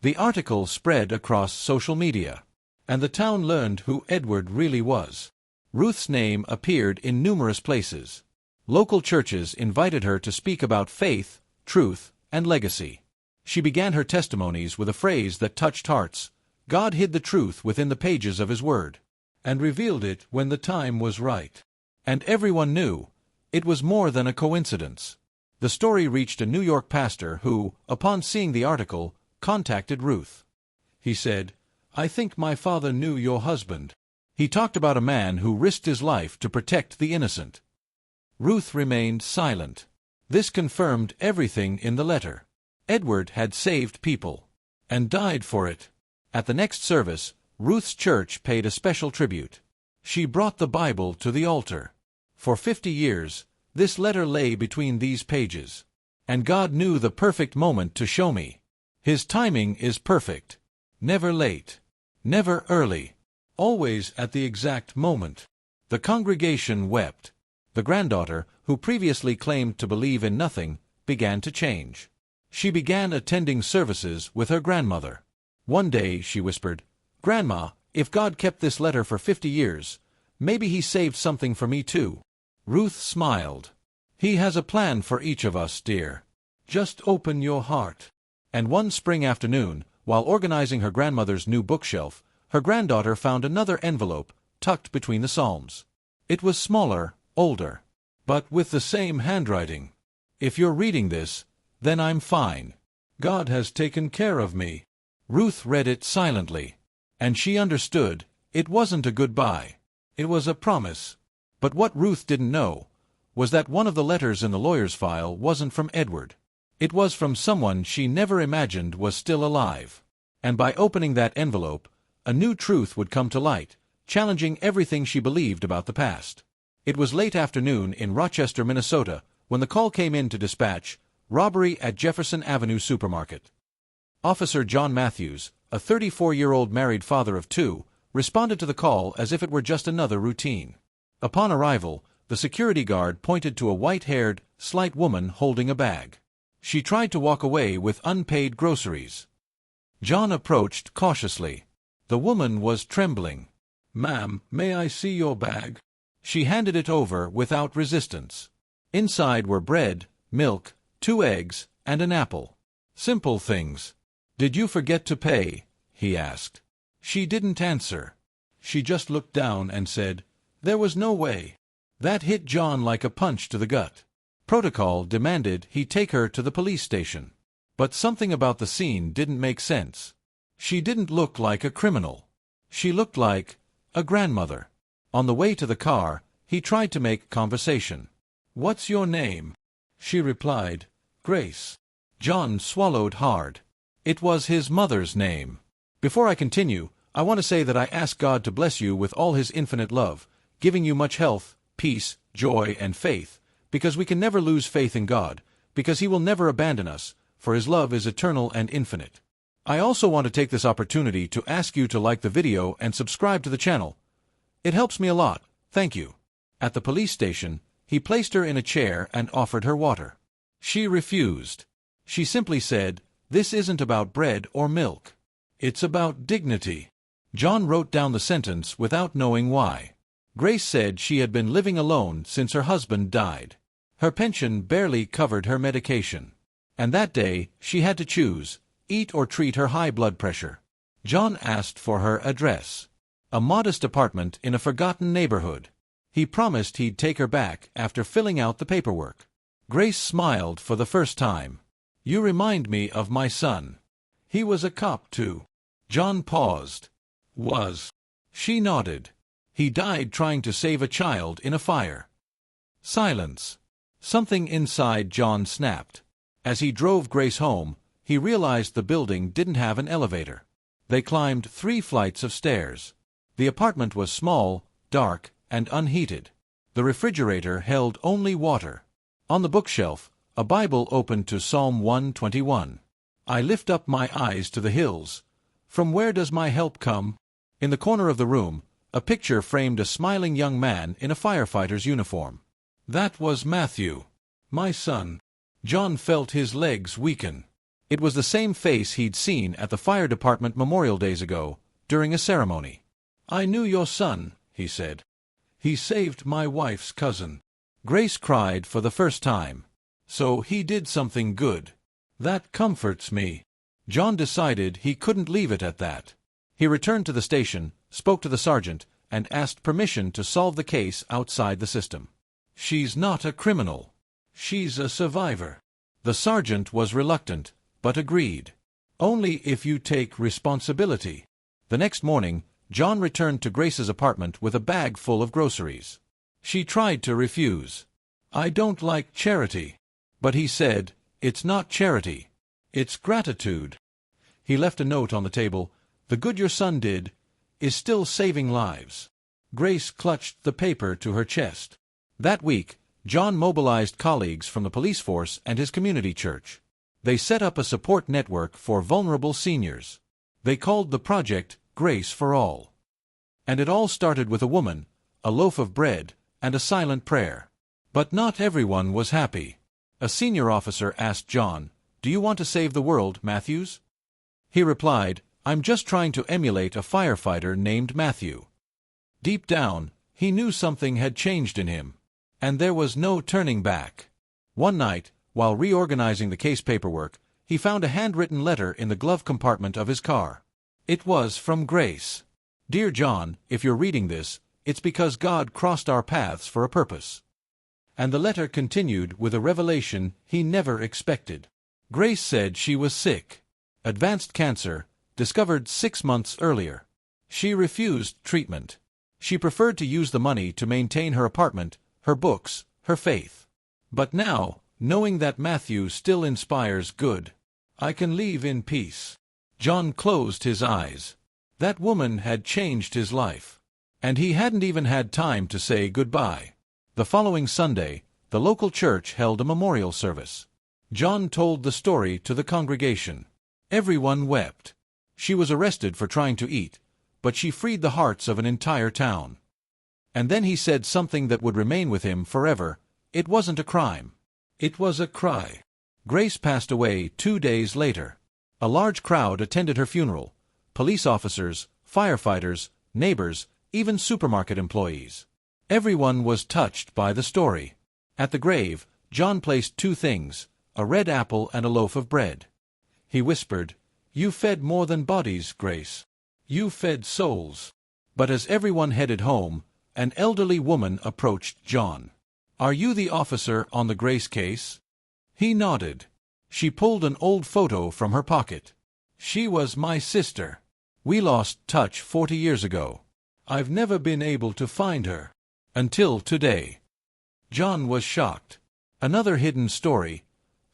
Speaker 1: The article spread across social media, and the town learned who Edward really was. Ruth's name appeared in numerous places. Local churches invited her to speak about faith, truth, and legacy. She began her testimonies with a phrase that touched hearts: "God hid the truth within the pages of His Word, and revealed it when the time was right." And everyone knew it was more than a coincidence. The story reached a New York pastor who, upon seeing the article, contacted Ruth. He said, "I think my father knew your husband." He talked about a man who risked his life to protect the innocent. Ruth remained silent. This confirmed everything in the letter. Edward had saved people, and died for it. At the next service, Ruth's church paid a special tribute. She brought the Bible to the altar. For 50 years, this letter lay between these pages. And God knew the perfect moment to show me. His timing is perfect. Never late. Never early. Always at the exact moment. The congregation wept. The granddaughter, who previously claimed to believe in nothing, began to change. She began attending services with her grandmother. One day, she whispered, "Grandma, if God kept this letter for 50 years, maybe He saved something for me too." Ruth smiled. "He has a plan for each of us, dear. Just open your heart." And one spring afternoon, while organizing her grandmother's new bookshelf, her granddaughter found another envelope tucked between the Psalms. It was smaller, older, but with the same handwriting. "If you're reading this, then I'm fine. God has taken care of me. Ruth read it silently. And she understood, it wasn't a goodbye. It was a promise. But what Ruth didn't know was that one of the letters in the lawyer's file wasn't from Edward. It was from someone she never imagined was still alive. And by opening that envelope, a new truth would come to light, challenging everything she believed about the past. It was late afternoon in Rochester, Minnesota, when the call came in to dispatch, robbery at Jefferson Avenue Supermarket. Officer John Matthews, a 34-year-old married father of two, responded to the call as if it were just another routine. Upon arrival, the security guard pointed to a white-haired, slight woman holding a bag. She tried to walk away with unpaid groceries. John approached cautiously. The woman was trembling. "Ma'am, may I see your bag?" She handed it over without resistance. Inside were bread, milk, 2 eggs, and an apple. Simple things. "Did you forget to pay?" he asked. She didn't answer. She just looked down and said, "There was no way." That hit John like a punch to the gut. Protocol demanded he take her to the police station. But something about the scene didn't make sense. She didn't look like a criminal. She looked like a grandmother. On the way to the car, he tried to make conversation. "What's your name?" She replied, "Grace." John swallowed hard. It was his mother's name. "Before I continue, I want to say that I ask God to bless you with all His infinite love, giving you much health, peace, joy, and faith, because we can never lose faith in God, because He will never abandon us, for His love is eternal and infinite. I also want to take this opportunity to ask you to like the video and subscribe to the channel. It helps me a lot, thank you." At the police station, he placed her in a chair and offered her water. She refused. She simply said, "This isn't about bread or milk. It's about dignity." John wrote down the sentence without knowing why. Grace said she had been living alone since her husband died. Her pension barely covered her medication. And that day, she had to choose, eat or treat her high blood pressure. John asked for her address. A modest apartment in a forgotten neighborhood. He promised he'd take her back after filling out the paperwork. Grace smiled for the first time. "You remind me of my son. He was a cop too." John paused. "Was?" She nodded. "He died trying to save a child in a fire." Silence. Something inside John snapped. As he drove Grace home, he realized the building didn't have an elevator. They climbed 3 flights of stairs. The apartment was small, dark, and unheated. The refrigerator held only water. On the bookshelf, a Bible opened to Psalm 121. "I lift up my eyes to the hills. From where does my help come?" In the corner of the room, a picture framed a smiling young man in a firefighter's uniform. That was Matthew. "My son." John felt his legs weaken. It was the same face he'd seen at the fire department Memorial Days ago, during a ceremony. "I knew your son," he said. "He saved my wife's cousin." Grace cried for the first time. "So he did something good. That comforts me." John decided he couldn't leave it at that. He returned to the station, spoke to the sergeant, and asked permission to solve the case outside the system. "She's not a criminal. She's a survivor." The sergeant was reluctant, but agreed. "Only if you take responsibility." The next morning, John returned to Grace's apartment with a bag full of groceries. She tried to refuse. "I don't like charity." But he said, "It's not charity. It's gratitude." He left a note on the table. "The good your son did is still saving lives." Grace clutched the paper to her chest. That week, John mobilized colleagues from the police force and his community church. They set up a support network for vulnerable seniors. They called the project Grace for All. And it all started with a woman, a loaf of bread, and a silent prayer. But not everyone was happy. A senior officer asked John, "Do you want to save the world, Matthews?" He replied, "I'm just trying to emulate a firefighter named Matthew." Deep down, he knew something had changed in him. And there was no turning back. One night, while reorganizing the case paperwork, he found a handwritten letter in the glove compartment of his car. It was from Grace. "Dear John, if you're reading this, it's because God crossed our paths for a purpose." And the letter continued with a revelation he never expected. Grace said she was sick. Advanced cancer, discovered 6 months earlier. She refused treatment. She preferred to use the money to maintain her apartment, her books, her faith. But now, knowing that Matthew still inspires good, I can leave in peace. John closed his eyes. That woman had changed his life. And he hadn't even had time to say goodbye. The following Sunday, the local church held a memorial service. John told the story to the congregation. Everyone wept. She was arrested for trying to eat, but she freed the hearts of an entire town. And then he said something that would remain with him forever. It wasn't a crime. It was a cry. Grace passed away 2 days later. A large crowd attended her funeral. Police officers, firefighters, neighbors, even supermarket employees. Everyone was touched by the story. At the grave, John placed 2 things, a red apple and a loaf of bread. He whispered, "You fed more than bodies, Grace. You fed souls." But as everyone headed home, an elderly woman approached John. "Are you the officer on the Grace case?" He nodded. She pulled an old photo from her pocket. "She was my sister. We lost touch 40 years ago. I've never been able to find her. Until today." John was shocked. Another hidden story.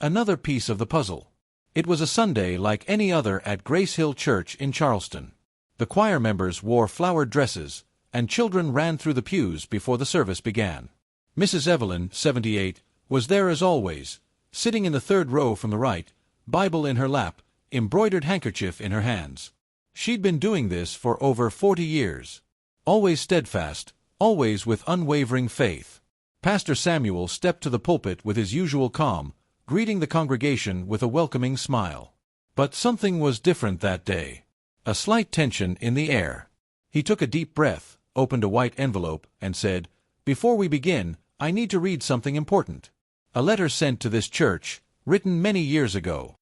Speaker 1: Another piece of the puzzle. It was a Sunday like any other at Grace Hill Church in Charleston. The choir members wore flowered dresses, and children ran through the pews before the service began. Mrs. Evelyn, 78, was there as always, sitting in the 3rd row from the right, Bible in her lap, embroidered handkerchief in her hands. She'd been doing this for over 40 years. Always steadfast, always with unwavering faith. Pastor Samuel stepped to the pulpit with his usual calm, greeting the congregation with a welcoming smile. But something was different that day. A slight tension in the air. He took a deep breath, opened a white envelope, and said, "Before we begin, I need to read something important. A letter sent to this church, written many years ago."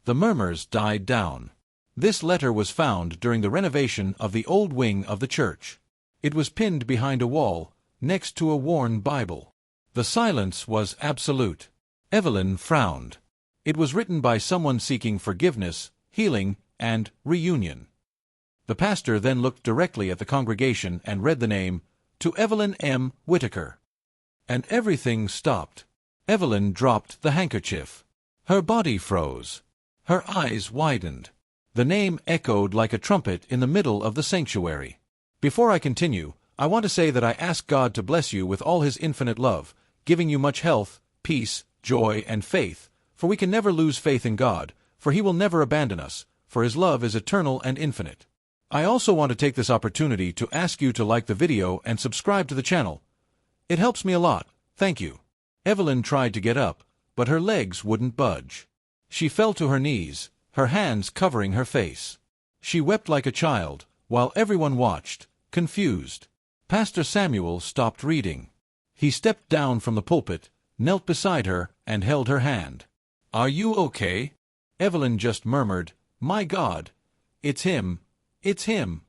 Speaker 1: The murmurs died down. This letter was found during the renovation of the old wing of the church. It was pinned behind a wall, next to a worn Bible. The silence was absolute. Evelyn frowned. It was written by someone seeking forgiveness, healing, and reunion. The pastor then looked directly at the congregation and read the name, "To Evelyn M. Whitaker." And everything stopped. Evelyn dropped the handkerchief. Her body froze. Her eyes widened. The name echoed like a trumpet in the middle of the sanctuary. Before I continue, I want to say that I ask God to bless you with all His infinite love, giving you much health, peace, joy, and faith, for we can never lose faith in God, for He will never abandon us, for His love is eternal and infinite. I also want to take this opportunity to ask you to like the video and subscribe to the channel. It helps me a lot, thank you. Evelyn tried to get up, but her legs wouldn't budge. She fell to her knees, her hands covering her face. She wept like a child, while everyone watched, confused. Pastor Samuel stopped reading. He stepped down from the pulpit, knelt beside her, and held her hand. "Are you okay?" Evelyn just murmured, "My God, it's him, it's him."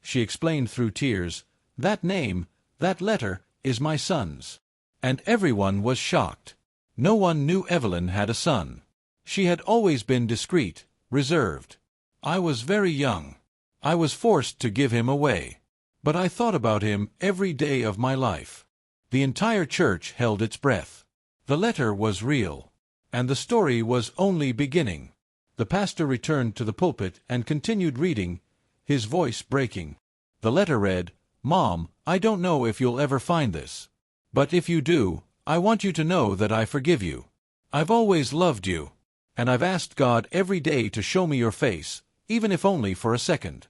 Speaker 1: She explained through tears, "That name, that letter, is my son's." And everyone was shocked. No one knew Evelyn had a son. She had always been discreet, reserved. "I was very young. I was forced to give him away. But I thought about him every day of my life." The entire church held its breath. The letter was real. And the story was only beginning. The pastor returned to the pulpit and continued reading, his voice breaking. The letter read, "Mom, I don't know if you'll ever find this. But if you do, I want you to know that I forgive you. I've always loved you. And I've asked God every day to show me your face, even if only for a second."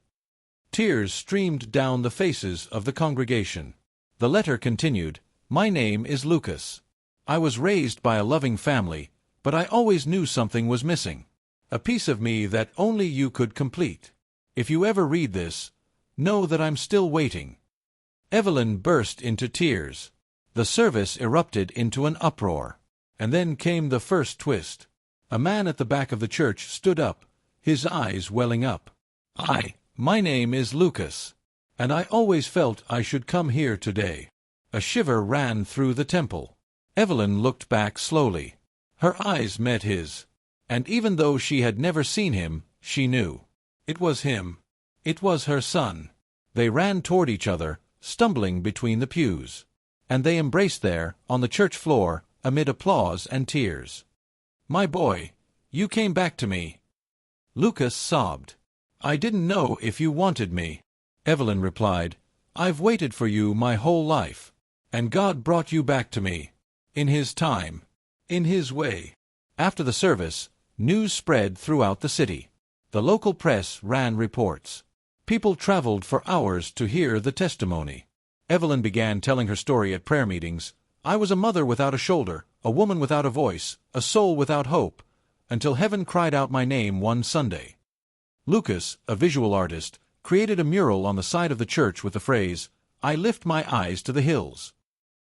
Speaker 1: Tears streamed down the faces of the congregation. The letter continued, "My name is Lucas. I was raised by a loving family, but I always knew something was missing. A piece of me that only you could complete. If you ever read this, know that I'm still waiting." Evelyn burst into tears. The service erupted into an uproar. And then came the first twist. A man at the back of the church stood up, his eyes welling up. My name is Lucas. And I always felt I should come here today." A shiver ran through the temple. Evelyn looked back slowly. Her eyes met his. And even though she had never seen him, she knew. It was him. It was her son. They ran toward each other, stumbling between the pews. And they embraced there, on the church floor, amid applause and tears. "My boy, you came back to me." Lucas sobbed. "I didn't know if you wanted me." Evelyn replied, "I've waited for you my whole life. And God brought you back to me. In His time. In His way." After the service, news spread throughout the city. The local press ran reports. People traveled for hours to hear the testimony. Evelyn began telling her story at prayer meetings. "I was a mother without a shoulder, a woman without a voice, a soul without hope, until heaven cried out my name one Sunday." Lucas, a visual artist, created a mural on the side of the church with the phrase, "I lift my eyes to the hills."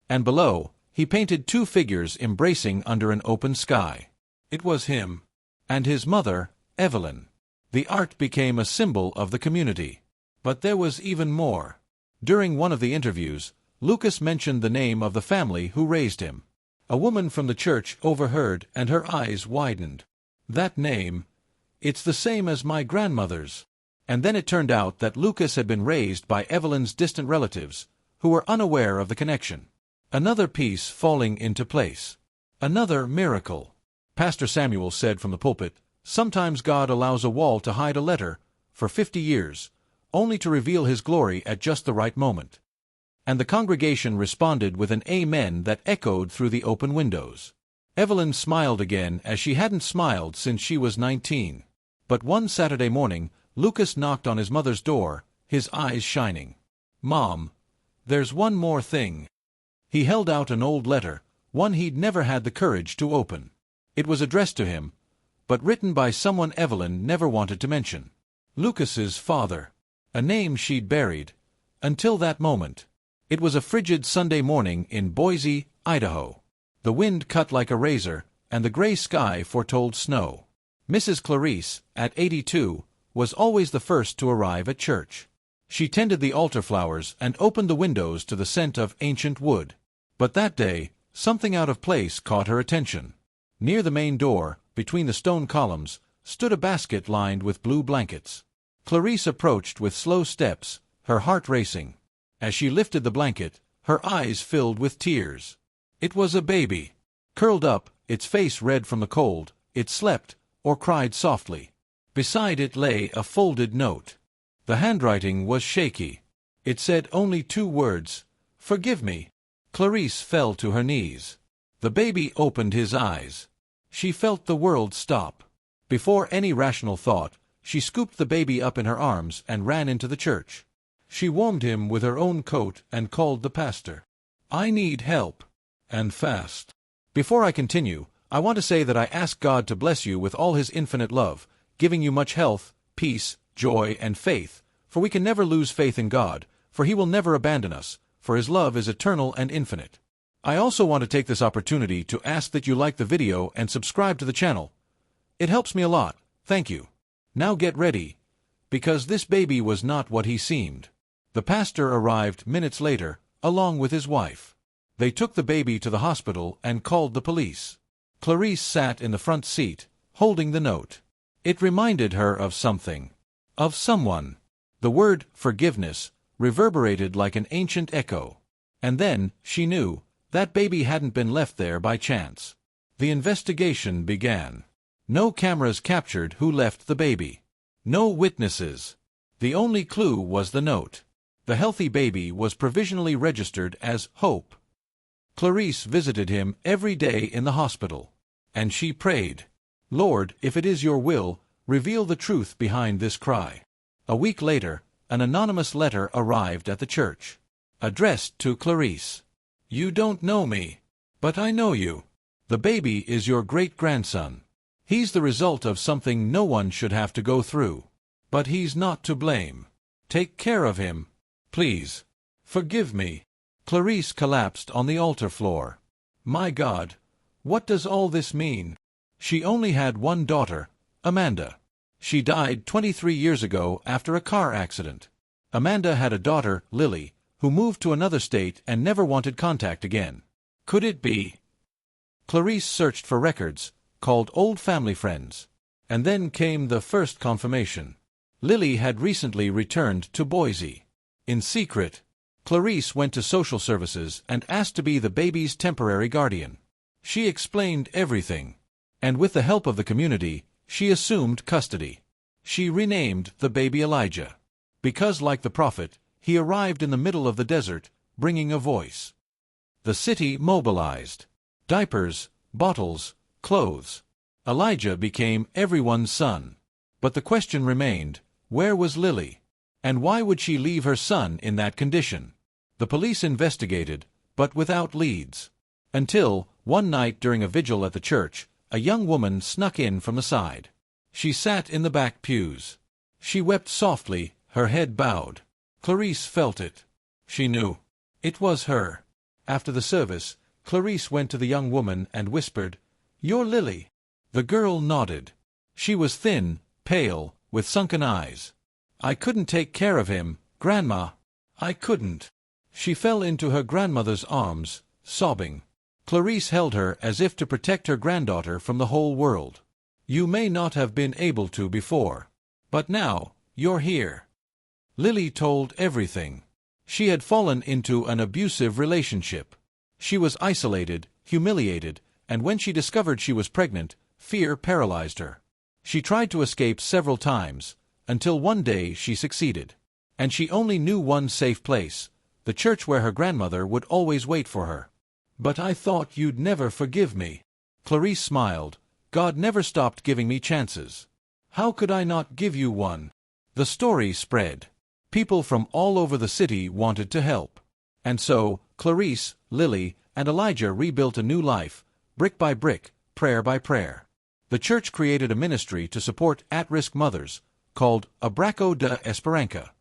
Speaker 1: And below, he painted two figures embracing under an open sky. It was him. And his mother, Evelyn. The art became a symbol of the community. But there was even more. During one of the interviews, Lucas mentioned the name of the family who raised him. A woman from the church overheard, and her eyes widened. "That name, it's the same as my grandmother's." And then it turned out that Lucas had been raised by Evelyn's distant relatives, who were unaware of the connection. Another piece falling into place. Another miracle. Pastor Samuel said from the pulpit, "Sometimes God allows a wall to hide a letter for 50 years, only to reveal His glory at just the right moment." And the congregation responded with an amen that echoed through the open windows. Evelyn smiled again as she hadn't smiled since she was 19. But one Saturday morning, Lucas knocked on his mother's door, his eyes shining. "Mom, there's one more thing." He held out an old letter, one he'd never had the courage to open. It was addressed to him, but written by someone Evelyn never wanted to mention. Lucas's father. A name she'd buried. Until that moment. It was a frigid Sunday morning in Boise, Idaho. The wind cut like a razor, and the gray sky foretold snow. Mrs. Clarice, at 82, was always the first to arrive at church. She tended the altar flowers and opened the windows to the scent of ancient wood. But that day, something out of place caught her attention. Near the main door, between the stone columns, stood a basket lined with blue blankets. Clarice approached with slow steps, her heart racing. As she lifted the blanket, her eyes filled with tears. It was a baby. Curled up, its face red from the cold, it slept, or cried softly. Beside it lay a folded note. The handwriting was shaky. It said only 2 words, "Forgive me." Clarice fell to her knees. The baby opened his eyes. She felt the world stop. Before any rational thought, she scooped the baby up in her arms and ran into the church. She warmed him with her own coat and called the pastor. "I need help. And fast." Before I continue, I want to say that I ask God to bless you with all His infinite love, giving you much health, peace, joy, and faith, for we can never lose faith in God, for He will never abandon us, for His love is eternal and infinite. I also want to take this opportunity to ask that you like the video and subscribe to the channel. It helps me a lot, thank you. Now get ready, because this baby was not what he seemed. The pastor arrived minutes later, along with his wife. They took the baby to the hospital and called the police. Clarice sat in the front seat, holding the note. It reminded her of something. Of someone. The word forgiveness reverberated like an ancient echo. And then, she knew, that baby hadn't been left there by chance. The investigation began. No cameras captured who left the baby. No witnesses. The only clue was the note. The healthy baby was provisionally registered as Hope. Clarice visited him every day in the hospital. And she prayed, "Lord, if it is your will, reveal the truth behind this cry." A week later, an anonymous letter arrived at the church. Addressed to Clarice. "You don't know me, but I know you. The baby is your great-grandson. He's the result of something no one should have to go through. But he's not to blame. Take care of him. Please. Forgive me." Clarice collapsed on the altar floor. My God, what does all this mean? She only had one daughter, Amanda. She died 23 years ago after a car accident. Amanda had a daughter, Lily, who moved to another state and never wanted contact again. Could it be? Clarice searched for records, called old family friends. And then came the first confirmation. Lily had recently returned to Boise. In secret, Clarice went to social services and asked to be the baby's temporary guardian. She explained everything, and with the help of the community, she assumed custody. She renamed the baby Elijah, because like the prophet, he arrived in the middle of the desert, bringing a voice. The city mobilized. Diapers, bottles, clothes. Elijah became everyone's son. But the question remained, where was Lily? And why would she leave her son in that condition? The police investigated, but without leads. Until, one night during a vigil at the church, a young woman snuck in from the side. She sat in the back pews. She wept softly, her head bowed. Clarice felt it. She knew. It was her. After the service, Clarice went to the young woman and whispered, "You're Lily." The girl nodded. She was thin, pale, with sunken eyes. "I couldn't take care of him, Grandma. I couldn't." She fell into her grandmother's arms, sobbing. Clarice held her as if to protect her granddaughter from the whole world. "You may not have been able to before. But now, you're here." Lily told everything. She had fallen into an abusive relationship. She was isolated, humiliated, and when she discovered she was pregnant, fear paralyzed her. She tried to escape several times, until one day she succeeded. And she only knew one safe place, the church where her grandmother would always wait for her. "But I thought you'd never forgive me." Clarice smiled. "God never stopped giving me chances. How could I not give you one?" The story spread. People from all over the city wanted to help. And so, Clarice, Lily, and Elijah rebuilt a new life, brick by brick, prayer by prayer. The church created a ministry to support at-risk mothers, called Abrazo de Esperanza.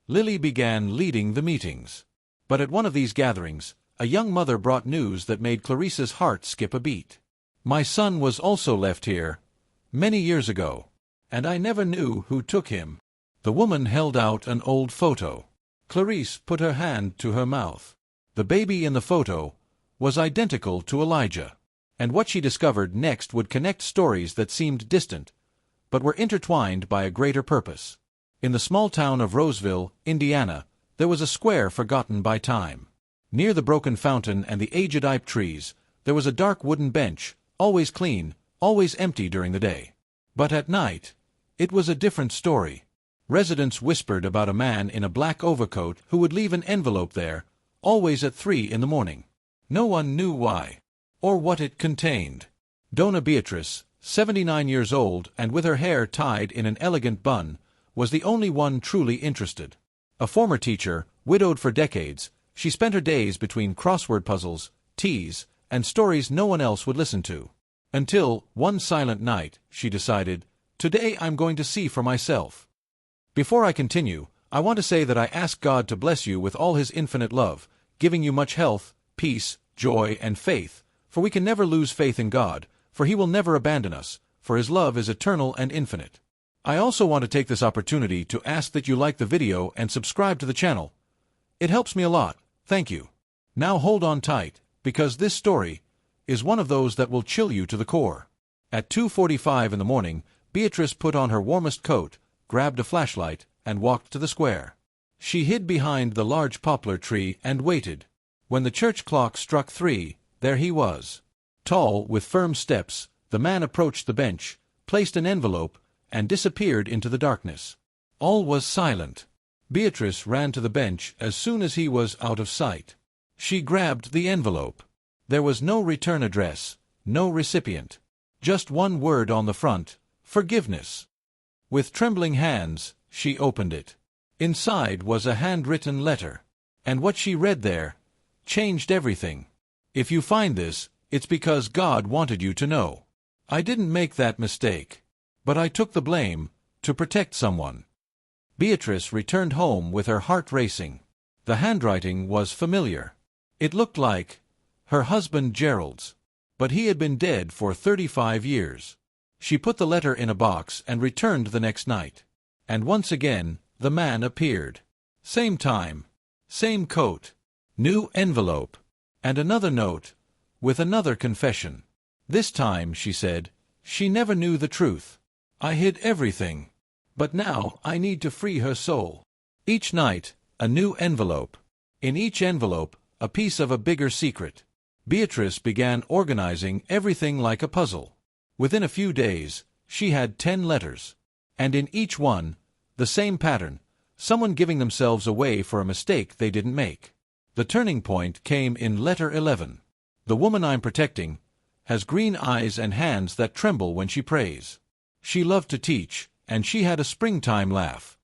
Speaker 1: Lily began leading the meetings. But at one of these gatherings, a young mother brought news that made Clarice's heart skip a beat. "My son was also left here, many years ago, and I never knew who took him." The woman held out an old photo. Clarice put her hand to her mouth. The baby in the photo was identical to Elijah. And what she discovered next would connect stories that seemed distant, but were intertwined by a greater purpose. In the small town of Roseville, Indiana, there was a square forgotten by time. Near the broken fountain and the aged ipe trees, there was a dark wooden bench, always clean, always empty during the day. But at night, it was a different story. Residents whispered about a man in a black overcoat who would leave an envelope there, always at 3 in the morning. No one knew why, or what it contained. Dona Beatrice, 79 years old and with her hair tied in an elegant bun, was the only one truly interested. A former teacher, widowed for decades, she spent her days between crossword puzzles, teas, and stories no one else would listen to. Until, one silent night, she decided, "Today I'm going to see for myself." Before I continue, I want to say that I ask God to bless you with all His infinite love, giving you much health, peace, joy, and faith, for we can never lose faith in God, for He will never abandon us, for His love is eternal and infinite. I also want to take this opportunity to ask that you like the video and subscribe to the channel. It helps me a lot, thank you. Now hold on tight, because this story is one of those that will chill you to the core. At 2:45 in the morning, Beatrice put on her warmest coat, grabbed a flashlight, and walked to the square. She hid behind the large poplar tree and waited. When the church clock struck 3, there he was. Tall, with firm steps, the man approached the bench, placed an envelope, and disappeared into the darkness. All was silent. Beatrice ran to the bench as soon as he was out of sight. She grabbed the envelope. There was no return address, no recipient. Just one word on the front, "Forgiveness." With trembling hands, she opened it. Inside was a handwritten letter. And what she read there changed everything. "If you find this, it's because God wanted you to know. I didn't make that mistake. But I took the blame, to protect someone." Beatrice returned home with her heart racing. The handwriting was familiar. It looked like her husband Gerald's. But he had been dead for 35 years. She put the letter in a box and returned the next night. And once again, the man appeared. Same time, same coat, new envelope, and another note, with another confession. This time, she said, she never knew the truth. I hid everything. But now I need to free her soul. Each night, a new envelope. In each envelope, a piece of a bigger secret. Beatrice began organizing everything like a puzzle. Within a few days, she had 10 letters. And in each one, the same pattern, someone giving themselves away for a mistake they didn't make. The turning point came in letter 11. The woman I'm protecting has green eyes and hands that tremble when she prays. She loved to teach, and she had a springtime laugh.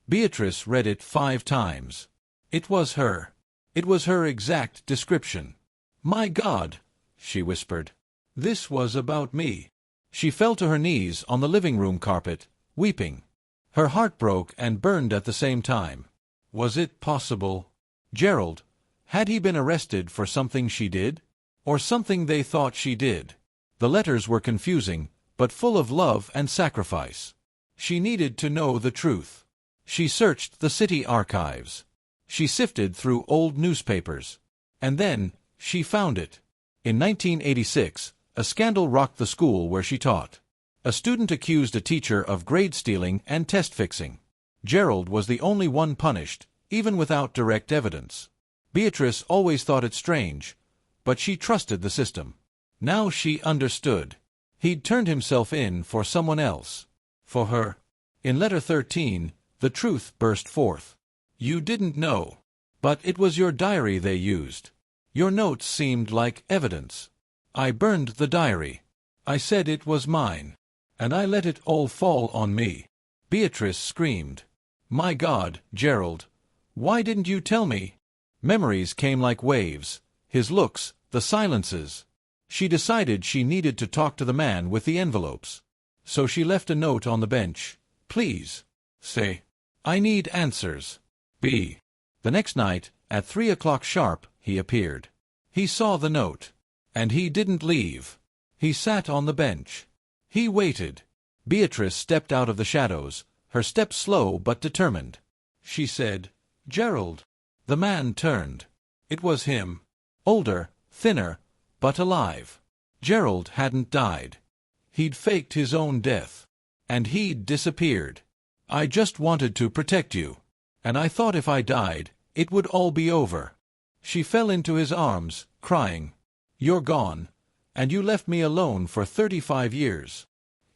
Speaker 1: Beatrice read it 5 times. It was her. It was her exact description. "My God," she whispered. "This was about me." She fell to her knees on the living room carpet, weeping. Her heart broke and burned at the same time. Was it possible? Gerald, had he been arrested for something she did? Or something they thought she did? The letters were confusing, but full of love and sacrifice. She needed to know the truth. She searched the city archives. She sifted through old newspapers. And then, she found it. In 1986, a scandal rocked the school where she taught. A student accused a teacher of grade stealing and test fixing. Gerald was the only one punished, even without direct evidence. Beatrice always thought it strange, but she trusted the system. Now she understood. He'd turned himself in for someone else. For her. In letter 13, the truth burst forth. "You didn't know. But it was your diary they used. Your notes seemed like evidence. I burned the diary. I said it was mine. And I let it all fall on me." Beatrice screamed. "My God, Gerald, why didn't you tell me?" Memories came like waves, his looks, the silences. She decided she needed to talk to the man with the envelopes. So she left a note on the bench. "Please. Say. I need answers. B." The next night, at 3 o'clock sharp, he appeared. He saw the note. And he didn't leave. He sat on the bench. He waited. Beatrice stepped out of the shadows, her step slow but determined. She said, "Gerald." The man turned. It was him. Older, thinner, but alive. Gerald hadn't died. He'd faked his own death. And he'd disappeared. "I just wanted to protect you. And I thought if I died, it would all be over." She fell into his arms, crying. "You're gone. And you left me alone for 35 years.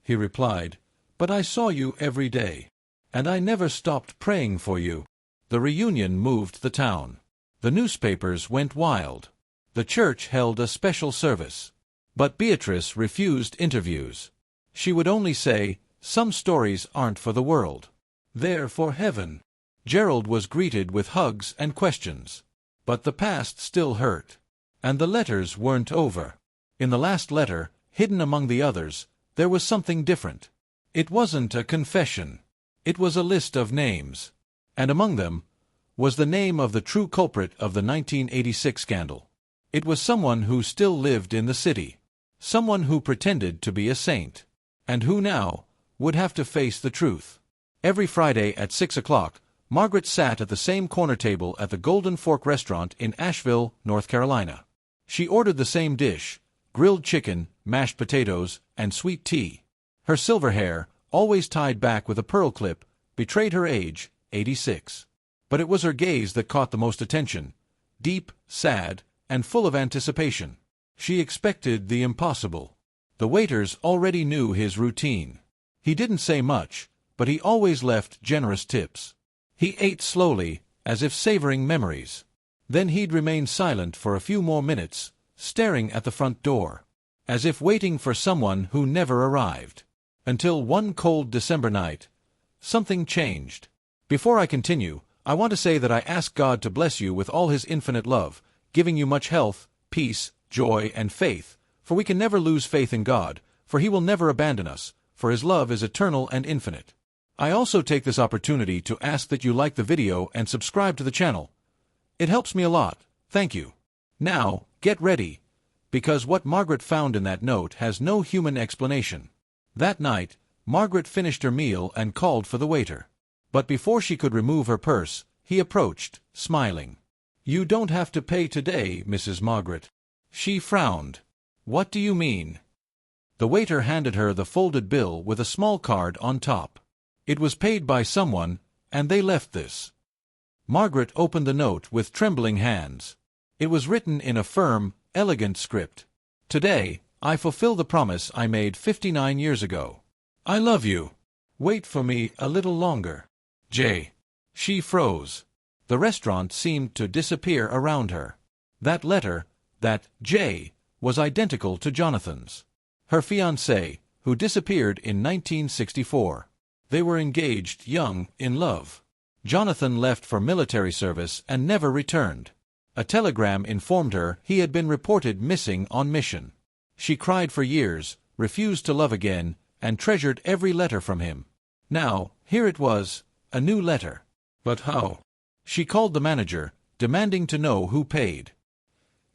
Speaker 1: He replied, "But I saw you every day. And I never stopped praying for you." The reunion moved the town. The newspapers went wild. The church held a special service. But Beatrice refused interviews. She would only say, "Some stories aren't for the world. They're for heaven." Gerald was greeted with hugs and questions. But the past still hurt. And the letters weren't over. In the last letter, hidden among the others, there was something different. It wasn't a confession. It was a list of names. And among them was the name of the true culprit of the 1986 scandal. It was someone who still lived in the city. Someone who pretended to be a saint. And who now would have to face the truth. Every Friday at 6 o'clock, Margaret sat at the same corner table at the Golden Fork restaurant in Asheville, North Carolina. She ordered the same dish, grilled chicken, mashed potatoes, and sweet tea. Her silver hair, always tied back with a pearl clip, betrayed her age, 86. But it was her gaze that caught the most attention, deep, sad, and full of anticipation. She expected the impossible. The waiters already knew his routine. He didn't say much, but he always left generous tips. He ate slowly, as if savoring memories. Then he'd remain silent for a few more minutes, staring at the front door, as if waiting for someone who never arrived. Until one cold December night, something changed. Before I continue, I want to say that I ask God to bless you with all His infinite love, giving you much health, peace, joy, and faith, for we can never lose faith in God, for He will never abandon us, for His love is eternal and infinite. I also take this opportunity to ask that you like the video and subscribe to the channel. It helps me a lot. Thank you. Now, get ready, because what Margaret found in that note has no human explanation. That night, Margaret finished her meal and called for the waiter. But before she could remove her purse, he approached, smiling. "You don't have to pay today, Mrs. Margaret." She frowned. "What do you mean?" The waiter handed her the folded bill with a small card on top. It was paid by someone, and they left this. Margaret opened the note with trembling hands. It was written in a firm, elegant script. Today, I fulfill the promise I made 59 years ago. I love you. Wait for me a little longer. J. She froze. The restaurant seemed to disappear around her. That letter, that J, was identical to Jonathan's. Her fiancé, who disappeared in 1964. They were engaged, young, in love. Jonathan left for military service and never returned. A telegram informed her he had been reported missing on mission. She cried for years, refused to love again, and treasured every letter from him. Now, here it was, a new letter. But how? She called the manager, demanding to know who paid.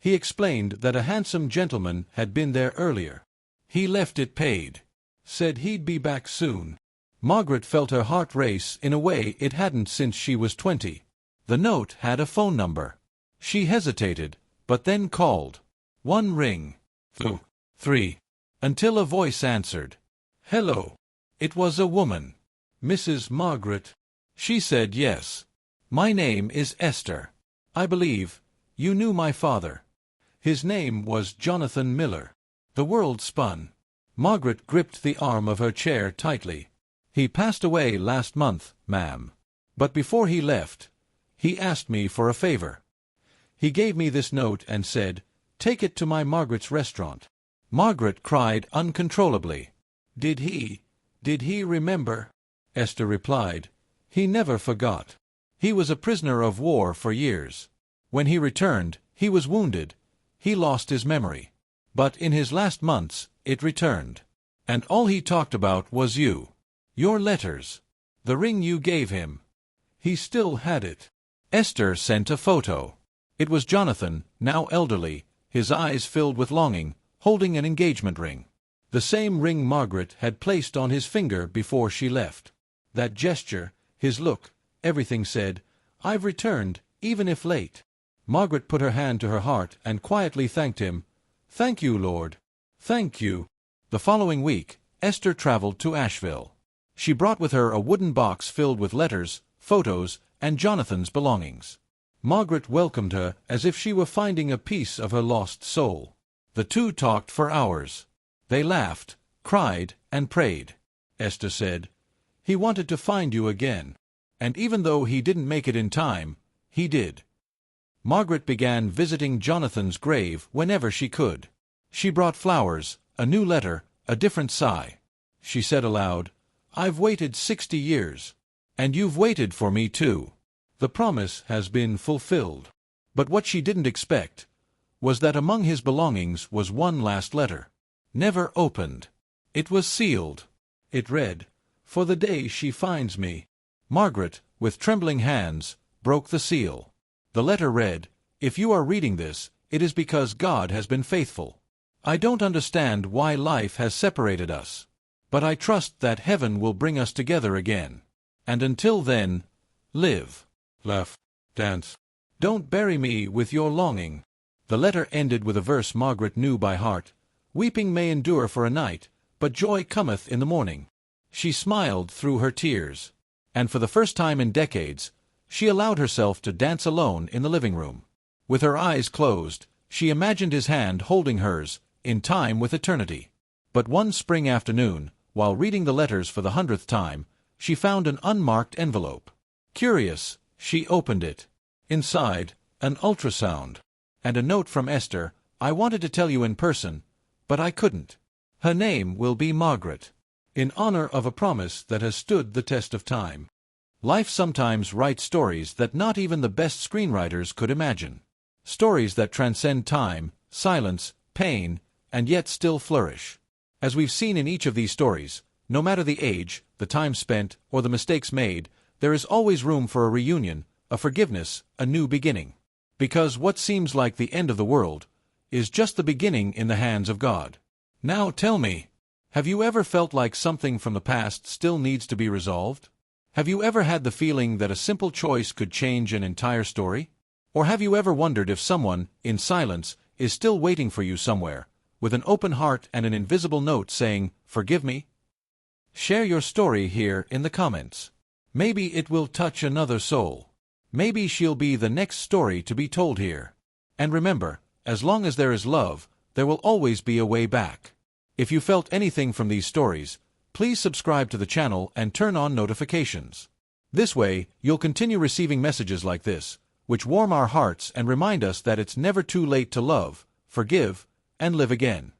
Speaker 1: He explained that a handsome gentleman had been there earlier. He left it paid. Said he'd be back soon. Margaret felt her heart race in a way it hadn't since she was 20. The note had a phone number. She hesitated, but then called. 1 ring. 2, 3. Until a voice answered. Hello. It was a woman. Mrs. Margaret. She said yes. My name is Esther. I believe you knew my father. His name was Jonathan Miller. The world spun. Margaret gripped the arm of her chair tightly. He passed away last month, ma'am. But before he left, he asked me for a favor. He gave me this note and said, "Take it to my Margaret's restaurant." Margaret cried uncontrollably. Did he remember? Esther replied, "He never forgot. He was a prisoner of war for years. When he returned, he was wounded. He lost his memory. But in his last months, it returned. And all he talked about was you. Your letters. The ring you gave him. He still had it." Esther sent a photo. It was Jonathan, now elderly, his eyes filled with longing, holding an engagement ring. The same ring Margaret had placed on his finger before she left. That gesture, his look, everything said, "I've returned, even if late." Margaret put her hand to her heart and quietly thanked him. "Thank you, Lord. Thank you." The following week, Esther traveled to Asheville. She brought with her a wooden box filled with letters, photos, and Jonathan's belongings. Margaret welcomed her as if she were finding a piece of her lost soul. The two talked for hours. They laughed, cried, and prayed. Esther said, "He wanted to find you again. And even though he didn't make it in time, he did." Margaret began visiting Jonathan's grave whenever she could. She brought flowers, a new letter, a different sigh. She said aloud, "I've waited 60 years. And you've waited for me too. The promise has been fulfilled." But what she didn't expect was that among his belongings was one last letter. Never opened. It was sealed. It read, "For the day she finds me." Margaret, with trembling hands, broke the seal. The letter read, "If you are reading this, it is because God has been faithful. I don't understand why life has separated us. But I trust that heaven will bring us together again. And until then, live, laugh, dance. Don't bury me with your longing." The letter ended with a verse Margaret knew by heart. "Weeping may endure for a night, but joy cometh in the morning." She smiled through her tears. And for the first time in decades, she allowed herself to dance alone in the living room. With her eyes closed, she imagined his hand holding hers, in time with eternity. But one spring afternoon, while reading the letters for the 100th time, she found an unmarked envelope. Curious, she opened it. Inside, an ultrasound. And a note from Esther, "I wanted to tell you in person, but I couldn't. Her name will be Margaret. In honor of a promise that has stood the test of time." Life sometimes writes stories that not even the best screenwriters could imagine. Stories that transcend time, silence, pain, and yet still flourish. As we've seen in each of these stories, no matter the age, the time spent, or the mistakes made, there is always room for a reunion, a forgiveness, a new beginning. Because what seems like the end of the world is just the beginning in the hands of God. Now tell me, have you ever felt like something from the past still needs to be resolved? Have you ever had the feeling that a simple choice could change an entire story? Or have you ever wondered if someone, in silence, is still waiting for you somewhere, with an open heart and an invisible note saying, "Forgive me"? Share your story here in the comments. Maybe it will touch another soul. Maybe she'll be the next story to be told here. And remember, as long as there is love, there will always be a way back. If you felt anything from these stories, please subscribe to the channel and turn on notifications. This way, you'll continue receiving messages like this, which warm our hearts and remind us that it's never too late to love, forgive, and live again.